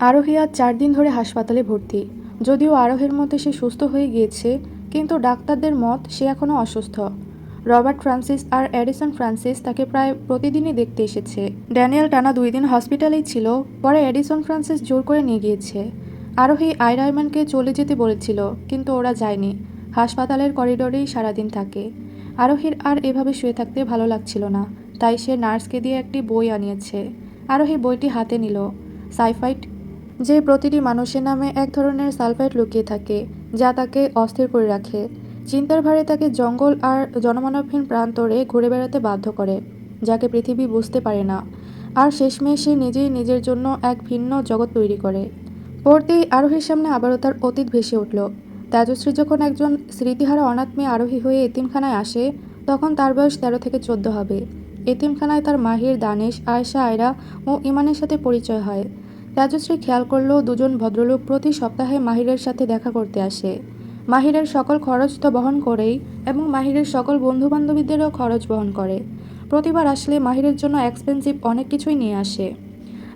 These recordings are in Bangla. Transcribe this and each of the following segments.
আরোহী আজ 4 দিন ধরে হাসপাতালে ভর্তি। যদিও আরোহীর মতে সে সুস্থ হয়ে গিয়েছে, কিন্তু ডাক্তারদের মত সে এখনও অসুস্থ। রবার্ট ফ্রান্সিস আর এডিসন ফ্রান্সিস তাকে প্রায় প্রতিদিনই দেখতে এসেছে। ড্যানিয়েল টানা 2 দিন হসপিটালেই ছিল, পরে এডিসন ফ্রান্সিস জোর করে নিয়ে গিয়েছে। আরোহী আইরাইম্যানকে চলে যেতে বলেছিল, কিন্তু ওরা যায়নি। হাসপাতালের করিডোরেই সারাদিন থাকে। আরোহীর আর এভাবে শুয়ে থাকতে ভালো লাগছিল না, তাই সে নার্সকে দিয়ে একটি বই আনিয়েছে। আরোহী বইটি হাতে নিল। সাইফাইট, যে প্রতিটি মানুষের নামে এক ধরনের সালফাইড লুকিয়ে থাকে, যা তাকে অস্থির করে রাখে। চিন্তার ভারে তাকে জঙ্গল আর জনমানবহীন প্রান্তরে ঘুরে বেড়াতে বাধ্য করে, যাকে পৃথিবী বুঝতে পারে না। আর শেষমেশ সে নিজেই নিজের জন্য এক ভিন্ন জগৎ তৈরি করে। পড়তেই আরোহীর সামনে আবারও তার অতীত ভেসে উঠল। তেজশ্রী যখন একজন স্মৃতিহারা অনাথ মেয়ে আরোহী হয়ে এতিমখানায় আসে, তখন তার বয়স 13 থেকে 14 হবে। এতিমখানায় তার মাহির, দানিশ, আয়েশা, আয়রা ও ইমানের সাথে পরিচয় হয়। তেজশ্রী খেয়াল করলো দুজন ভদ্রলোক প্রতি সপ্তাহে মাহিরের সাথে দেখা করতে আসে। মাহিরের সকল খরচ তো বহন করেই, এবং মাহিরের সকল বন্ধুবান্ধবীদেরও খরচ বহন করে। প্রতিবার আসলে মাহিরের জন্য এক্সপেন্সিভ অনেক কিছুই নিয়ে আসে।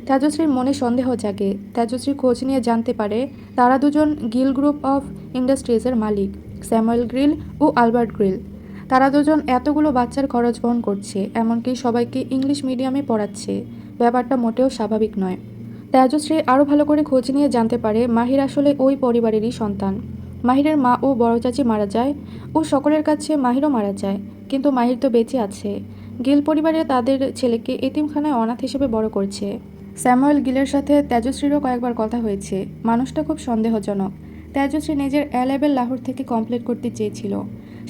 তেজশ্রীর মনে সন্দেহ জাগে। তেজশ্রী খোঁজ নিয়ে জানতে পারে তারা দুজন গিল গ্রুপ অফ ইন্ডাস্ট্রিজের মালিক, স্যামুয়েল গ্রিল ও আলবার্ট গ্রিল। তারা দুজন এতগুলো বাচ্চার খরচ বহন করছে, এমনকি সবাইকে ইংলিশ মিডিয়ামে পড়াচ্ছে। ব্যাপারটা মোটেও স্বাভাবিক নয়। তেজশ্রী আরও ভালো করে খোঁজ নিয়ে জানতে পারে মাহির আসলে ওই পরিবারেরই সন্তান। মাহিরের মা ও বড় চাচি মারা যায়, ও সকলের কাছে মাহিরও মারা যায়, কিন্তু মাহির তো বেঁচে আছে। গিল পরিবারে তাদের ছেলেকে এতিমখানায় অনাথ হিসেবে বড় করছে। স্যামুয়েল গিলের সাথে তেজশ্রীরও কয়েকবার কথা হয়েছে। মানুষটা খুব সন্দেহজনক। তেজশ্রী নিজের লেভেল লাহোর থেকে কমপ্লিট করতে চেয়েছিল,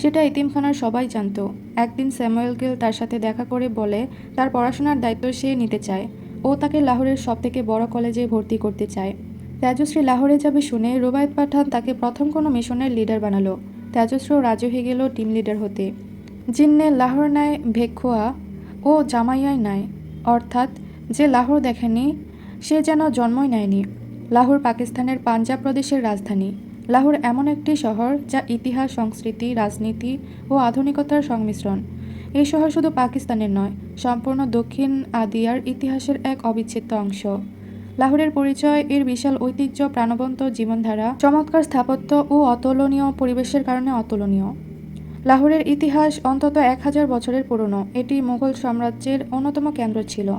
সেটা এতিমখানার সবাই জানত। একদিন স্যামুয়েল গিল তার সাথে দেখা করে বলে তার পড়াশোনার দায়িত্ব সে নিতে চায়। ও তাকে লাহোরের সবথেকে বড় কলেজে ভর্তি করতে চায়। তেজশ্রী লাহোরে যাবে শুনে রুবায়েত পাঠান তাকে প্রথম কোনো মিশনের লিডার বানালো। তেজশ্রীও রাজি হয়ে গেল টিম লিডার হতে। জিন্নে লাহোর নাই ভেখোয়া ও জামাইয়াই নাই, অর্থাৎ যে লাহোর দেখেনি সে যেন জন্মই নেয়নি। লাহোর পাকিস্তানের পাঞ্জাব প্রদেশের রাজধানী। লাহোর এমন একটি শহর যা ইতিহাস, সংস্কৃতি, রাজনীতি ও আধুনিকতার সংমিশ্রণ। এই শহর শুধু পাকিস্তানের নয়, সম্পূর্ণ দক্ষিণ আদিয়ার ইতিহাসের এক অবিচ্ছেদ্য অংশ। লাহোরের পরিচয় এর বিশাল ঐতিহ্য, প্রাণবন্ত জীবনধারা, চমৎকার স্থাপত্য ও অতুলনীয় পরিবেশের কারণে অতুলনীয়। লাহোরের ইতিহাস অন্তত 1000 বছরের পুরনো। এটি মুঘল সাম্রাজ্যের অন্যতম কেন্দ্র ছিল।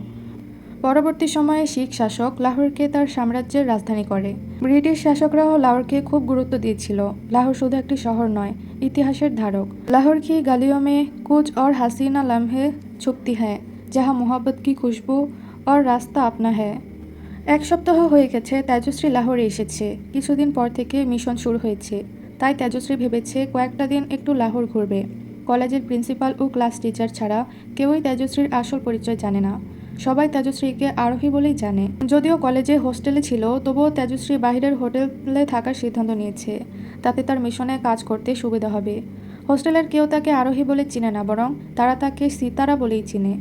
পরবর্তী সময়ে শিখ শাসক লাহোরকে তার সাম্রাজ্যের রাজধানী করে। ব্রিটিশ শাসকরাও লাহোরকে খুব গুরুত্ব দিয়েছিল। লাহোর শুধু একটি শহর নয়, ইতিহাসের ধারক। লাহোর কি গালিयों में कुछ और हसीना लम्हे छुपती है, जहाँ मोहब्बत की खुशबू और रास्ता अपना है। 1 সপ্তাহ হয়ে গেছে তেজশ্রী লাহোরে এসেছে। কিছুদিন পর থেকে মিশন শুরু হয়েছে, তাই তেজশ্রী ভেবেছে কয়েকটা দিন একটু লাহোর ঘুরবে। কলেজের প্রিন্সিপাল ও ক্লাস টিচার ছাড়া কেউই তেজশ্রীর আসল পরিচয় জানে না। সবাই তেজশ্রীকে আরোহী বলেই জানে। যদিও কলেজে হোস্টেলে ছিল, তবুও তেজশ্রী বাইরের হোটেলে থাকার সিদ্ধান্ত নিয়েছে। তাতে তার মিশনে কাজ করতে সুবিধা হবে। হোস্টেলের কেউ তাকে আরোহী বলে চিনে না, বরং তারা তাকে সিতারা বলেই চিনে।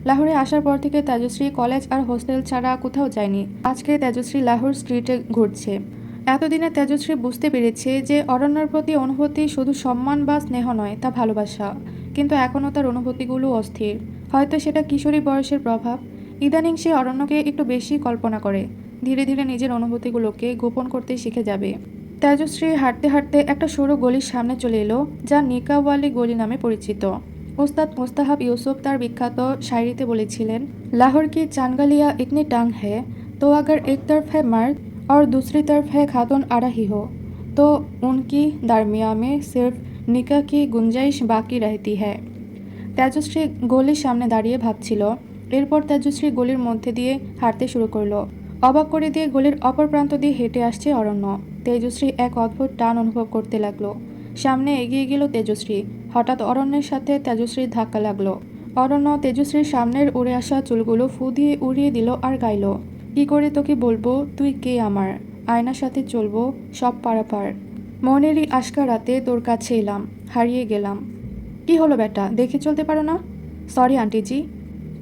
লাহোরে আসার পর থেকে তেজশ্রী কলেজ আর হোস্টেল ছাড়া কোথাও যায়নি। আজকে তেজশ্রী লাহোর স্ট্রিটে ঘুরছে। এতদিনে তেজশ্রী বুঝতে পেরেছে যে অরণ্যর প্রতি অনুভূতি শুধু সম্মান বা স্নেহ নয়, তা ভালোবাসা। কিন্তু এখনও তার অনুভূতিগুলো অস্থির। হয়তো সেটা কিশোরী বয়সের প্রভাব। ইদানিং সে অরণ্যকে একটু বেশি কল্পনা করে। ধীরে ধীরে নিজের অনুভূতিগুলোকে গোপন করতে শিখে যাবে। তেজশ্রী হাঁটতে হাঁটতে একটা সরু গলির সামনে চলে এলো, যা নিকাওয়ালি গলি নামে পরিচিত। ওস্তাদ মুস্তাহাব ইউসুফ তার বিখ্যাত শায়রিতে বলেছিলেন, লাহোর কি চানগালিয়া ইতনি টাंग है, तो अगर एक तरफ है मर्द और दूसरी तरफ है खातून आराही हो, तो उनकी दरमिया में सिर्फ निकाह की गुंजाइश बाकी रहती है। তেজশ্রী গলির সামনে দাঁড়িয়ে ভাবছিল। এরপর তেজশ্রী গলির মধ্যে দিয়ে হাঁটতে শুরু করলো। অবাক করে দিয়ে গলির অপর প্রান্ত দিয়ে হেঁটে আসছে অরণ্য। তেজশ্রী এক অদ্ভুত টান অনুভব করতে লাগলো। সামনে এগিয়ে গেল তেজশ্রী। হঠাৎ অরণ্যের সাথে তেজশ্রীর ধাক্কা লাগলো। অরণ্য তেজশ্রীর সামনের উড়ে আসা চুলগুলো ফু দিয়ে উড়িয়ে দিল আর গাইল, কি করে তোকে বলবো তুই কে আমার, আয়নার সাথে চলবো সব পারাপার, মনেরই আশকা রাতে তোর কাছে এলাম, হারিয়ে গেলাম। কি হলো বেটা, দেখে চলতে পারো না? সরি আন্টি জি।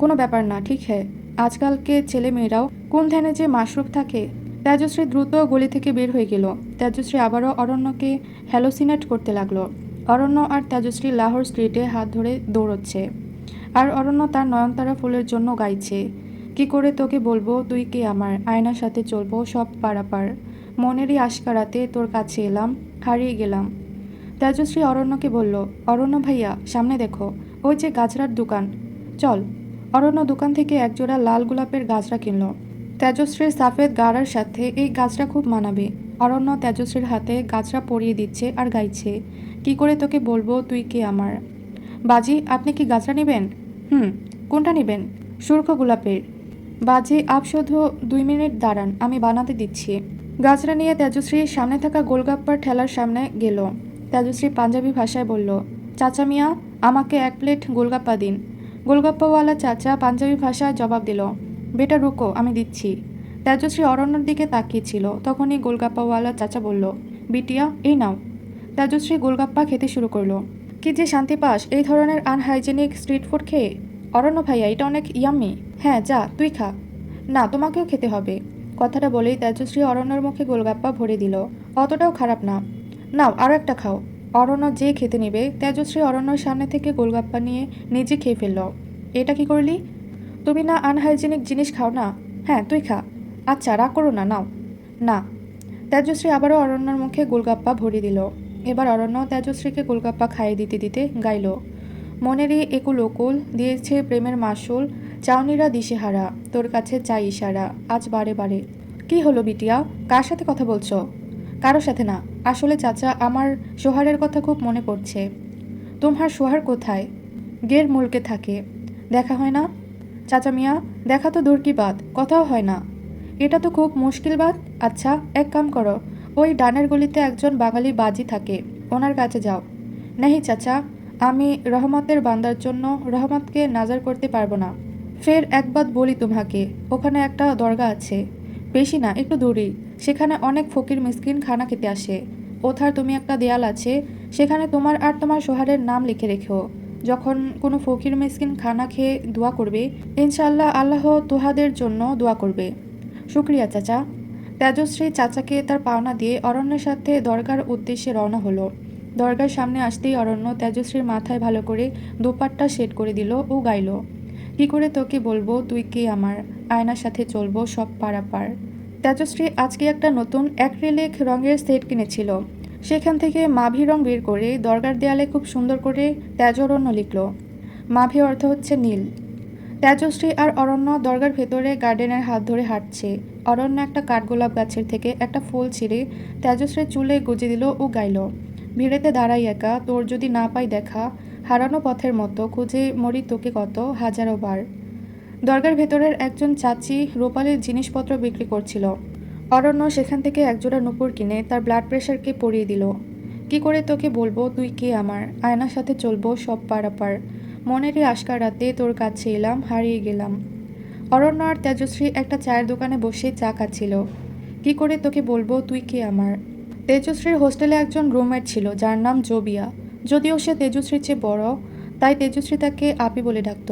কোনো ব্যাপার না, ঠিক হ্যাঁ। আজকালকে ছেলে মেয়েরাও কোন ধ্যানে যে মাশরুফ থাকে। তেজশ্রী দ্রুত গলি থেকে বের হয়ে গেল। তেজশ্রী আবারও অরণ্যকে হ্যালোসিনেট করতে লাগলো। অরণ্য আর তেজশ্রী লাহোর স্ট্রিটে হাত ধরে দৌড়চ্ছে, আর অরণ্য তার নয়নতারা ফুলের জন্য গাইছে। কি করে তোকে বলবো তুই কে আমার, আয়নার সাথে চলবো সব পারাপার, মনেরই আশকারাতে তোর কাছে এলাম, হারিয়ে গেলাম। তেজশ্রী অরণ্যকে বলল, অরণ্য ভাইয়া সামনে দেখো, ওই যে গাজরার দোকান, চল। অরণ্য দোকান থেকে একজোড়া লাল গোলাপের গাজরা কিনল। তেজশ্রীর সাফেদ গাড়ার সাথে এই গাজরা খুব মানাবে। অরণ্য তেজশ্রীর হাতে গাজরা পরিয়ে দিচ্ছে আর গাইছে, কি করে তোকে বলবো তুই কে আমার। বাজি, আপনি কি গাজরা নেবেন? কোনটা নেবেন? সুরখ গোলাপের। বাজি, আপ শুধু 2 মিনিট দাঁড়ান, আমি বানাতে দিচ্ছি। গাজরা নিয়ে তেজশ্রী সামনে থাকা গোলগাপ্পার ঠেলার সামনে গেল। তেজশ্রী পাঞ্জাবি ভাষায় বলল, চাচা মিয়া, আমাকে 1 প্লেট গোলগাপ্পা দিন। গোলগাপ্পাওয়ালা চাচা পাঞ্জাবি ভাষায় জবাব দিল, বেটা রুকো, আমি দিচ্ছি। তেজশ্রী অরণ্যর দিকে তাকিয়েছিল, তখনই গোলগাপ্পাওয়ালা চাচা বলল, বিটিয়া এই নাও। তেজশ্রী গোলগাপ্পা খেতে শুরু করলো। কি যে শান্তি পাস এই ধরনের আনহাইজেনিক স্ট্রিট ফুড খেয়ে। অরণ্য ভাইয়া, এটা অনেক ইয়াম্মি। হ্যাঁ যা, তুই খা। না, তোমাকেও খেতে হবে। কথাটা বলেই তেজশ্রী অরণ্যর মুখে গোলগাপ্পা ভরে দিল। অতটাও খারাপ না, নাও আরও একটা খাও। অরণ্য যে খেতে নেবে, তেজশ্রী অরণ্যর সামনে থেকে গোলগাপ্পা নিয়ে নিজে খেয়ে ফেলল। এটা কি করলি? তুমি না আনহাইজেনিক জিনিস খাও না। হ্যাঁ তুই খা। আচ্ছা রাগ করো না, নাও। না। তেজশ্রী আবারও অরণ্যর মুখে গোলগাপ্পা ভরে দিল। এবার অরণ্য তেজশ্রীকে গোলগাপ্পা খাইয়ে দিতে দিতে গাইল, মনেরই একুল ওকুল দিয়েছে প্রেমের মাসুল, চাউনিরা দিশেহারা, তোর কাছে চাই ইশারা, আজ বারে বারে। কি হলো বিটিয়া, কার সাথে কথা বলছো? কারো সাথে না, আসলে চাচা আমার সোহারের কথা খুব মনে পড়ছে। তোমার সোহার কোথায়? গের মুলকে থাকে। দেখা হয় না? চাচা মিয়া, দেখা তো দূর কি বাত, কথাও হয় না। এটা তো খুব মুশকিল বাত। আচ্ছা এক কাম করো, ওই ডানের গলিতে একজন বাঙালি বাজি থাকে, ওনার কাছে যাও। নেহি চাচা, আমি রহমতের বান্দার জন্য রহমতকে নাজার করতে পারবো না। ফের একবার বলি তোমাকে, ওখানে একটা দরগা আছে, বেশি না একটু দূরেই, সেখানে অনেক ফকির মিসকিন খানা খেতে আসে। ওথার তুমি একটা দেয়াল আছে, সেখানে তোমার আর তোমার সোহারের নাম লিখে রেখো। যখন কোনো ফকির মিসকিন খানা খেয়ে দোয়া করবে, ইনশাআল্লাহ আল্লাহ তোহাদের জন্য দোয়া করবে। শুক্রিয়া চাচা। তেজশ্রী চাচাকে তার পাওনা দিয়ে অরণ্যের সাথে দরগার উদ্দেশ্যে রওনা হলো। দরগার সামনে আসতেই অরণ্য তেজশ্রীর মাথায় ভালো করে দোপাট্টা সেট করে দিল ও গাইল, কি করে তোকে বলবো তুই কে আমার, আয়নার সাথে চলবো সব পারাপার। তেজশ্রী আজকে একটা নতুন অ্যাক্রিলিক রঙের সেট কিনেছিল। সেখান থেকে মাভি রং বের করে দরগার দেয়ালে খুব সুন্দর করে তেজঅরণ্য লিখল। মাভি অর্থ হচ্ছে নীল। তেজশ্রী আর অরণ্য দরগার ভেতরে গার্ডেনের হাত ধরে হাঁটছে। অরণ্য একটা কাঠগোলাপ গাছের থেকে একটা ফুল ছিঁড়ে তেজশ্রীর চুলে গুজে দিল ও গাইল, ভিড়েতে দাঁড়াই একা, তোর যদি না পাই দেখা, হারানো পথের মতো খুঁজে মরি তোকে কত হাজারো বার। দরগার ভেতরের একজন চাচি রূপালির জিনিসপত্র বিক্রি করছিল। অরণ্য সেখান থেকে একজোড়া নূপুর কিনে তার ব্লাড প্রেশারকে পরিয়ে দিল। কি করে তোকে বলবো তুই কে আমার, আয়নার সাথে চলবো সব পারাপার, মনেরই আশকার রাতে তোর কাছে এলাম, হারিয়ে গেলাম। অরণ্য আর তেজশ্রী একটা চায়ের দোকানে বসে চা খাচ্ছিল। কি করে তোকে বলবো তুই কে আমার। তেজশ্রীর হোস্টেলে একজন রুমমেট ছিল যার নাম জবিয়া। যদিও সে তেজশ্রীর চেয়ে বড়, তাই তেজশ্রী তাকে আপি বলে ডাকত।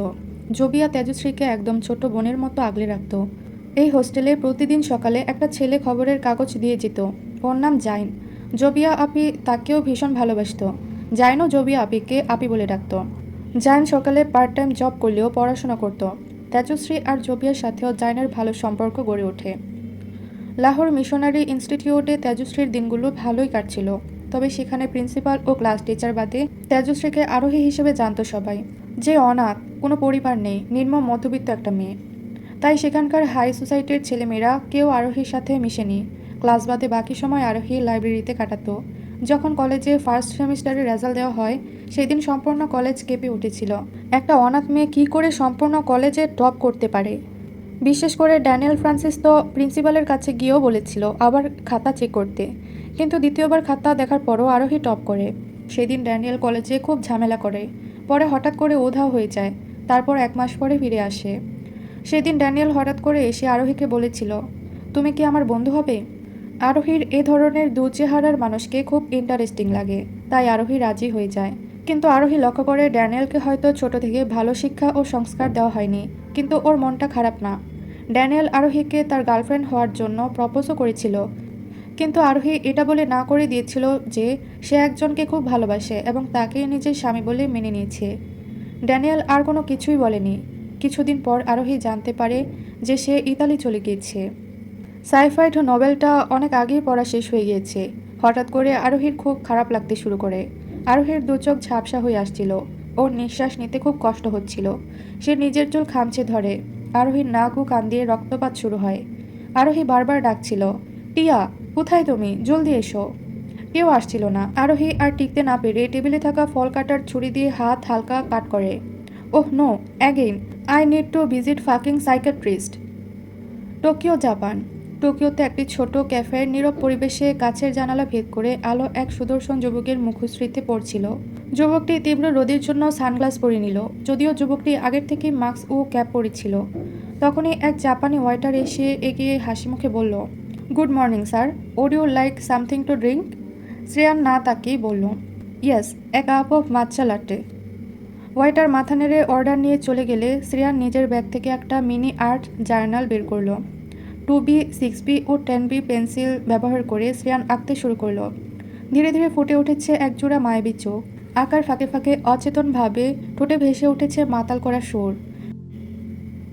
জবিয়া তেজশ্রীকে একদম ছোট বোনের মতো আগলে রাখত। এই হোস্টেলে প্রতিদিন সকালে একটা ছেলে খবরের কাগজ দিয়ে যেত, ওর নাম জাইন। জবিয়া আপি তাকেও ভীষণ ভালোবাসত। জাইনও জবিয়া আপিকে আপি বলে ডাকত। জাইন সকালে পার্ট টাইম জব করলেও পড়াশোনা করত। তেজশ্রী আর জবিয়ার সাথেও জাইনের ভালো সম্পর্ক গড়ে ওঠে। লাহোর মিশনারি ইনস্টিটিউটে তেজশ্রীর দিনগুলো ভালোই কাটছিল, তবে সেখানে প্রিন্সিপাল ও ক্লাস টিচার বাদে তেজশ্রীকে আরোহী হিসেবে জানত সবাই। যে অনাথ, কোনো পরিবার নেই, নিম্ন মধ্যবিত্ত একটা মেয়ে, তাই সেখানকার হাই সোসাইটির ছেলেমেয়েরা কেউ আরোহীর সাথে মিশেনি। ক্লাস বাদে বাকি সময় আরোহী লাইব্রেরিতে কাটাতো। যখন কলেজে ফার্স্ট সেমিস্টারের রেজাল্ট দেওয়া হয়, সেদিন সম্পূর্ণ কলেজ কেঁপে উঠেছিল। একটা অনাথ মেয়ে কী করে সম্পূর্ণ কলেজে টপ করতে পারে। বিশেষ করে ড্যানিয়েল ফ্রান্সিস তো প্রিন্সিপালের কাছে গিয়েও বলেছিল আবার খাতা চেক করতে, কিন্তু দ্বিতীয়বার খাতা দেখার পরও আরোহী টপ করে। সেদিন ড্যানিয়েল কলেজে খুব ঝামেলা করে, পরে হঠাৎ করে উধাও হয়ে যায়, তারপর 1 মাস পরে ফিরে আসে। সেদিন ড্যানিয়েল হঠাৎ করে এসে আরোহীকে বলেছিল, তুমি কি আমার বন্ধু হবে। আরোহীর এ ধরনের দুচেহারার মানুষকে খুব ইন্টারেস্টিং লাগে, তাই আরোহী রাজি হয়ে যায়। কিন্তু আরোহী লক্ষ্য করে ড্যানিয়েলকে হয়তো ছোট থেকে ভালো শিক্ষা ও সংস্কার দেওয়া হয়নি, কিন্তু ওর মনটা খারাপ না। ড্যানিয়েল আরোহীকে তার গার্লফ্রেন্ড হওয়ার জন্য প্রপোজও করেছিল, কিন্তু আরোহী এটা বলে না করে দিয়েছিল যে সে একজনকে খুব ভালোবাসে এবং তাকে নিজের স্বামী বলে মেনে নিয়েছে। ড্যানিয়েল আর কোনো কিছুই বলেনি, কিছুদিন পর আরোহী জানতে পারে যে সে ইতালি চলে গিয়েছে। সাইফাইড নোবেলটা অনেক আগেই পড়া শেষ হয়ে গিয়েছে। হঠাৎ করে আরোহীর খুব খারাপ লাগতে শুরু করে। আরোহীর দু চোখ ঝাপসা হয়ে আসছিল। ওর নিঃশ্বাস নিতে খুব কষ্ট হচ্ছিল। সে নিজের চুল খামচে ধরে। আরোহীর নাক ও কান দিয়ে রক্তপাত শুরু হয়। আরোহী বারবার ডাকছিল, টিয়া, কোথায় তুমি? জলদি এসো। কেউ আসছিল না। আরোহী আর টিকতে না পেরে টেবিলে থাকা ফল কাটার ছুরি দিয়ে হাত হালকা কাট করে। Oh no, again, I need to visit fucking psychiatrist. Tokyo, Japan. টোকিওতে একটি ছোট ক্যাফের নীরব পরিবেশে কাছের জানালা ভেদ করে আলো এক সুদর্শন যুবকের মুখশ্রীতে পড়ছিল। যুবকটি তীব্র রোদের জন্য সানগ্লাস পরে নিল, যদিও যুবকটি আগের থেকেই মাস্ক ও ক্যাপ পরেছিল। তখনই এক জাপানি ওয়েটার এসে এগিয়ে হাসি মুখে বলল, good morning sir, would you like something to drink? Shreyan না তাকিয়েই বলল, yes, a cup of matcha latte. Waiter মাথা নেড়ে অর্ডার নিয়ে চলে গেলে শ্রেয়ান নিজের ব্যাগ থেকে একটা মিনি আর্ট জার্নাল বের করলো। 2B, 6B ও 10B পেন্সিল ব্যবহার করে শ্রেয়ান আঁকতে শুরু করলো। ধীরে ধীরে ফুটে উঠেছে একজোড়া মায়াবী চোখ। আঁকার ফাঁকে ফাঁকে অচেতনভাবে ঠোঁটে ভেসে উঠেছে মাতাল করা সুর।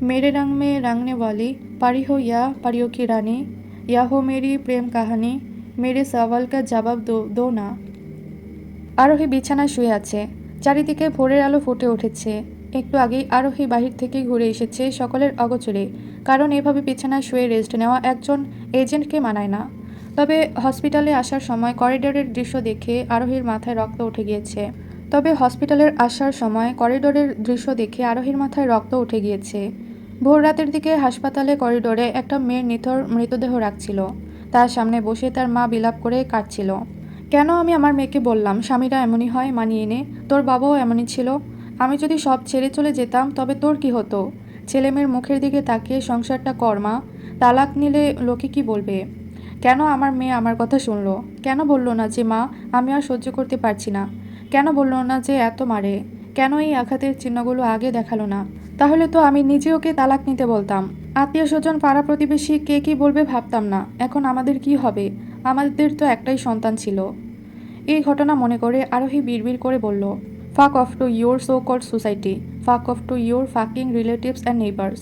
মেরে রং মে রংনে ওয়ালি, পারি হো ইয়া পারিও কি রানী, ইয়া হো মেরি প্রেম কাহানি, মেরে সওয়াল কা জবাব দো না। আরোহী বিছানায় শুয়ে আছে। চারিদিকে ভোরের আলো ফুটে উঠেছে। একটু আগেই আরোহী বাহির থেকে ঘুরে এসেছে সকলের অগোচরে, কারণ এভাবে বিছানায় শুয়ে রেস্ট নেওয়া একজন এজেন্টকে মানায় না। তবে হসপিটালে আসার সময় করিডোরের দৃশ্য দেখে আরোহীর মাথায় রক্ত উঠে গিয়েছে। ভোর রাতের দিকে হাসপাতালে করিডোরে একটা মেয়ের নিথর মৃতদেহ রাখছিল। তার সামনে বসে তার মা বিলাপ করে কাঁদছিল। কেন আমি আমার মেয়েকে বললাম স্বামীরা এমনই হয়, মানিয়ে নে, তোর বাবাও এমনই ছিল। আমি যদি সব ছেড়ে চলে যেতাম তবে তোর কি হতো? ছেলেমেয়ের মুখের দিকে তাকিয়ে সংসারটা কর মা, তালাক নিলে লোকে কি বলবে? কেন আমার মেয়ে আমার কথা শুনলো? কেন বলল না যে মা, আমি আর সহ্য করতে পারছি না? কেন বলল না যে এত মারে? কেন এই আঘাতের চিহ্নগুলো আগে দেখালো না? তাহলে তো আমি নিজে ওকে তালাক নিতে বলতাম। আত্মীয় স্বজন, পাড়া প্রতিবেশী কে কি বলবে ভাবতাম না। এখন আমাদের কি হবে? আমাদের তো একটাই সন্তান ছিল। এই ঘটনা মনে করে আরোহী বিড়বিড় করে বলল, fuck off to your so called society, fuck off to your fucking relatives and neighbours.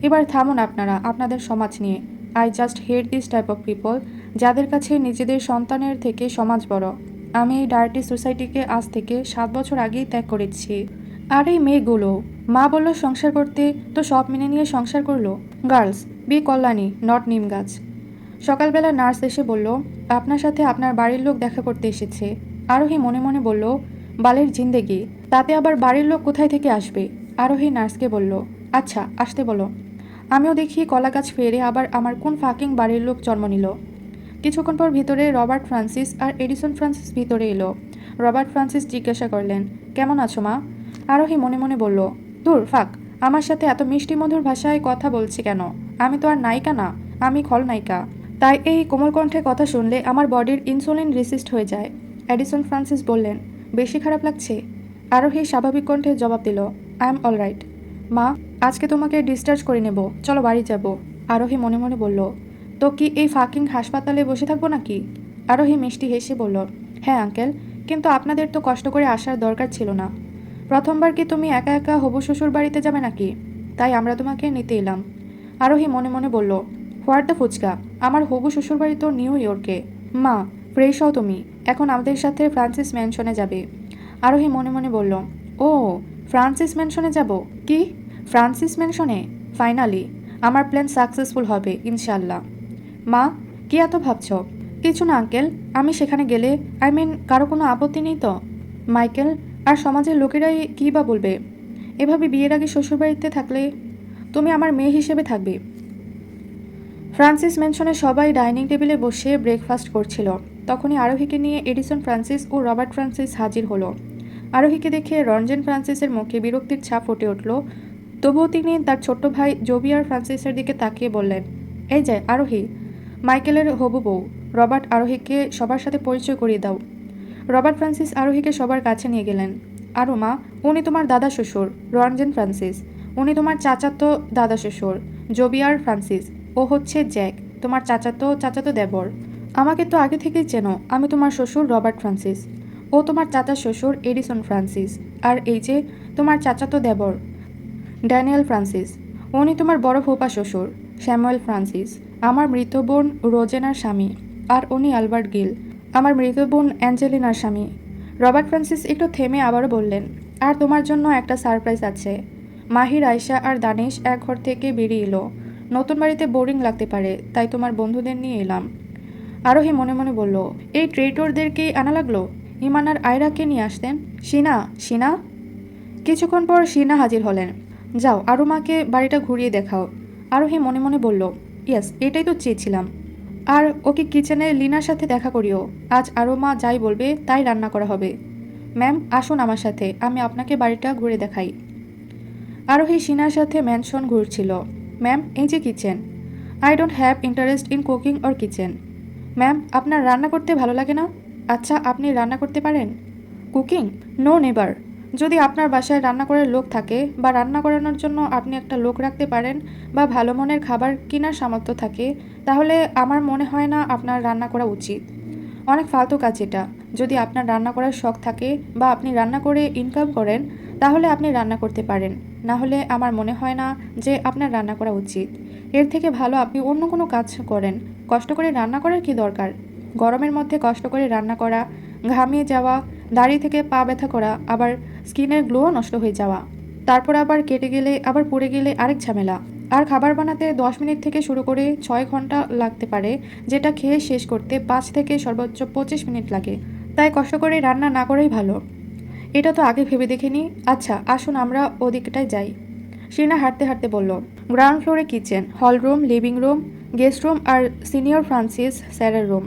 এবার থামুন আপনারা আপনাদের সমাজ নিয়ে। I just hate this type of people, যাদের কাছে নিজেদের সন্তানের থেকে সমাজ বড়। আমি এই ডার্টি সোসাইটিকে আজ থেকে 7 বছর আগেই ত্যাগ করেছি। আর এই মেয়েগুলো, মা বলল সংসার করতে, তো সব মেনে নিয়ে সংসার করলো। গার্লস, বি কল্যাণী, নট নিম গাছ। সকালবেলা নার্স এসে বলল, আপনার সাথে আপনার বাড়ির লোক দেখা করতে এসেছে। আরোহী মনে মনে বলল, বালের জিন্দেগি, তাতে আবার বাড়ির লোক কোথায় থেকে আসবে? আরোহী নার্সকে বলল, আচ্ছা আসতে বলো। আমিও দেখি কলা গাছ ফেরে আবার আমার কোন ফাকিং বাড়ির লোক জন্ম নিল। কিছুক্ষণ পর ভিতরে রবার্ট ফ্রান্সিস আর এডিসন ফ্রান্সিস ভিতরে এলো। রবার্ট ফ্রান্সিস জিজ্ঞাসা করলেন, কেমন আছো মা? আরোহী মনে মনে বলল, দূর ফাক, আমার সাথে এত মিষ্টি মধুর ভাষায় কথা বলছে কেন? আমি তো আর নায়িকা না, আমি খলনায়িকা। তাই এই কোমল কণ্ঠে কথা শুনলে আমার বডির ইনসুলিন রেসিস্ট হয়ে যায়। এডিসন ফ্রান্সিস বললেন, বেশি খারাপ লাগছে? আরোহী স্বাভাবিক কণ্ঠে জবাব দিল, আই এম অলরাইট। মা, আজকে তোমাকে ডিসচার্জ করে নেব, চলো বাড়ি যাব। আরোহী মনে মনে বলল, তো কি এই ফাকিং হাসপাতালে বসে থাকবো নাকি? আরোহী মিষ্টি হেসে বলল, হ্যাঁ আঙ্কেল, কিন্তু আপনাদের তো কষ্ট করে আসার দরকার ছিল না। প্রথমবার কি তুমি একা একা হবু শ্বশুর বাড়িতে যাবে নাকি? তাই আমরা তোমাকে নিতে এলাম। আরোহী মনে মনে বলল, হোয়াট দ্য ফুচকা, আমার হবু শ্বশুর বাড়ি তো নিউ ইয়র্কে। মা, ফ্রেশ হও তুমি, এখন আমাদের সাথে ফ্রান্সিস ম্যানশনে যাবে। আরোহী মনে মনে বলল, ও, ফ্রান্সিস ম্যানশনে যাব? কি, ফ্রান্সিস ম্যানশনে? ফাইনালি আমার প্ল্যান সাকসেসফুল হবে ইনশাল্লাহ। মা, কি এত ভাবছ? কিছু না আঙ্কেল, আমি সেখানে গেলে, আই মিন, কারো কোনো আপত্তি নেই তো? মাইকেল আর সমাজের লোকেরাই কী বা বলবে? এভাবে বিয়ের আগে শ্বশুরবাড়িতে থাকলে? তুমি আমার মেয়ে হিসেবে থাকবে। ফ্রান্সিস ম্যানশনে সবাই ডাইনিং টেবিলে বসে ব্রেকফাস্ট করছিল। তখনই আরোহীকে নিয়ে এডিসন ফ্রান্সিস ও রবার্ট ফ্রান্সিস হাজির হলো। আরোহীকে দেখে রঞ্জন ফ্রান্সিসের মুখে বিরক্তির ছাপ ফুটে উঠল। তবুও তিনি তার ছোট্ট ভাই জোবিয়ার ফ্রান্সিসের দিকে তাকিয়ে বললেন, এই যে আরোহী, মাইকেলের হবু বউ। রবার্ট, আরোহীকে সবার সাথে পরিচয় করিয়ে দাও। রবার্ট ফ্রান্সিস আরোহীকে সবার কাছে নিয়ে গেলেন। আরও মা, উনি তোমার দাদা শ্বশুর রঞ্জন ফ্রান্সিস। উনি তোমার চাচাতো দাদা শ্বশুর জোবিয়ার ফ্রান্সিস। ও হচ্ছে জ্যাক, তোমার চাচাতো দেবর। আমাকে তো আগে থেকেই চেনো, আমি তোমার শ্বশুর রবার্ট ফ্রান্সিস। ও তোমার চাচার শ্বশুর এডিসন ফ্রান্সিস। আর এই যে তোমার চাচাতো দেবর ড্যানিয়েল ফ্রান্সিস। উনি তোমার বড় ফুপা শ্বশুর স্যামুয়েল ফ্রান্সিস, আমার মৃত বোন রোজেনার স্বামী। আর উনি অ্যালবার্ট গিল, আমার মৃত বোন অ্যাঞ্জেলিনার স্বামী। রবার্ট ফ্রান্সিস একটু থেমে আবারও বললেন, আর তোমার জন্য একটা সারপ্রাইজ আছে। মাহির, আয়শা আর দানিশ এক ঘর থেকে বেরিয়ে এলো। নতুন বাড়িতে বোরিং লাগতে পারে, তাই তোমার বন্ধুদের নিয়ে এলাম। আরোহী মনে মনে বলল, এই ট্রেটরদেরকেই আনা লাগলো। ইমান আর আয়রাকে নিয়ে আসতেন। শিনা, শিনা। কিছুক্ষণ পর শিনা হাজির হলেন। যাও, আরুমাকে বাড়িটা ঘুরিয়ে দেখাও। আরোহী মনে মনে বলল, ইয়েস, এটাই তো চেয়েছিলাম। আর ওকে কিচেনে লিনার সাথে দেখা করিও। আজ আরুমা যাই বলবে তাই রান্না করা হবে। ম্যাম, আসুন আমার সাথে, আমি আপনাকে বাড়িটা ঘুরে দেখাই। আরোহী শিনার সাথে ম্যানশন ঘুরছিল। ম্যাম, এই যে kitchen. I don't have interest in cooking or kitchen. Ma'am, আপনার রান্না করতে ভালো লাগে না? আচ্ছা, আপনি রান্না করতে পারেন? কুকিং? No never. যদি আপনার বাসায় রান্না করার লোক থাকে বা রান্না করানোর জন্য আপনি একটা লোক রাখতে পারেন বা ভালো মনের খাবার কেনার সামর্থ্য থাকে, তাহলে আমার মনে হয় না আপনার রান্না করা উচিত। অনেক ফালতু কাজ এটা। যদি আপনার রান্না করার শখ থাকে বা আপনি রান্না করে ইনকাম করেন, তাহলে আপনি রান্না করতে পারেন। না হলে আমার মনে হয় না যে আপনার রান্না করা উচিত। এর থেকে ভালো আপনি অন্য কোনো কাজ করেন। কষ্ট করে রান্না করার কি দরকার? গরমের মধ্যে কষ্ট করে রান্না করা, ঘামিয়ে যাওয়া, দাঁড়িয়ে থেকে পা ব্যথা করা, আবার স্কিনের গ্লোও নষ্ট হয়ে যাওয়া, তারপর আবার কেটে গেলে আবার পুড়ে গেলে আরেক ঝামেলা। আর খাবার বানাতে 10 মিনিট থেকে শুরু করে 6 ঘন্টা লাগতে পারে, যেটা খেয়ে শেষ করতে 5 থেকে সর্বোচ্চ 25 মিনিট লাগে। তাই কষ্ট করে রান্না না করাই ভালো। এটা তো আগে ভেবে দেখিনি। আচ্ছা, আসুন আমরা ওদিকটায় যাই। শিনা হাঁটতে হাঁটতে বলল, গ্রাউন্ড ফ্লোরে kitchen, hall room, living room, guest room আর সিনিয়র ফ্রান্সিস স্যারের রুম।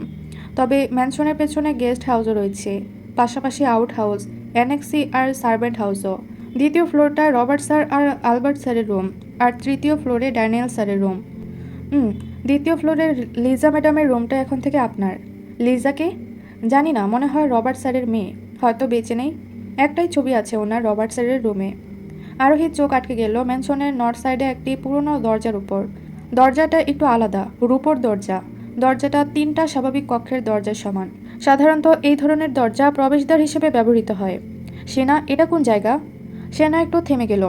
তবে ম্যানশনের পেছনে গেস্ট হাউসও রয়েছে, পাশাপাশি আউট হাউস, অ্যানেক্সি আর সার্ভেন্ট হাউসও। দ্বিতীয় ফ্লোরটা রবার্ট স্যার আর আলবার্ট স্যারের রুম, আর তৃতীয় ফ্লোরে ড্যানিয়েল স্যারের রুম। দ্বিতীয় ফ্লোরের লিজা ম্যাডামের রুমটা এখন থেকে আপনার। লিজাকে? জানি না, মনে হয় রবার্ট স্যারের মেয়ে, হয়তো বেঁচে নেই। একটাই ছবি আছে ওনার রবার্ট স্যারের রুমে। আরোহীর চোখ আটকে গেল ম্যানশনের নর্থ সাইডে একটি পুরনো দরজার উপর। দরজাটা একটু আলাদা, রূপোর দরজা। দরজাটা 3টা স্বাভাবিক কক্ষের দরজার সমান। সাধারণত এই ধরনের দরজা প্রবেশদ্বার হিসেবে ব্যবহৃত হয়। সেনা, এটা কোন জায়গা? সেনা একটু থেমে গেল।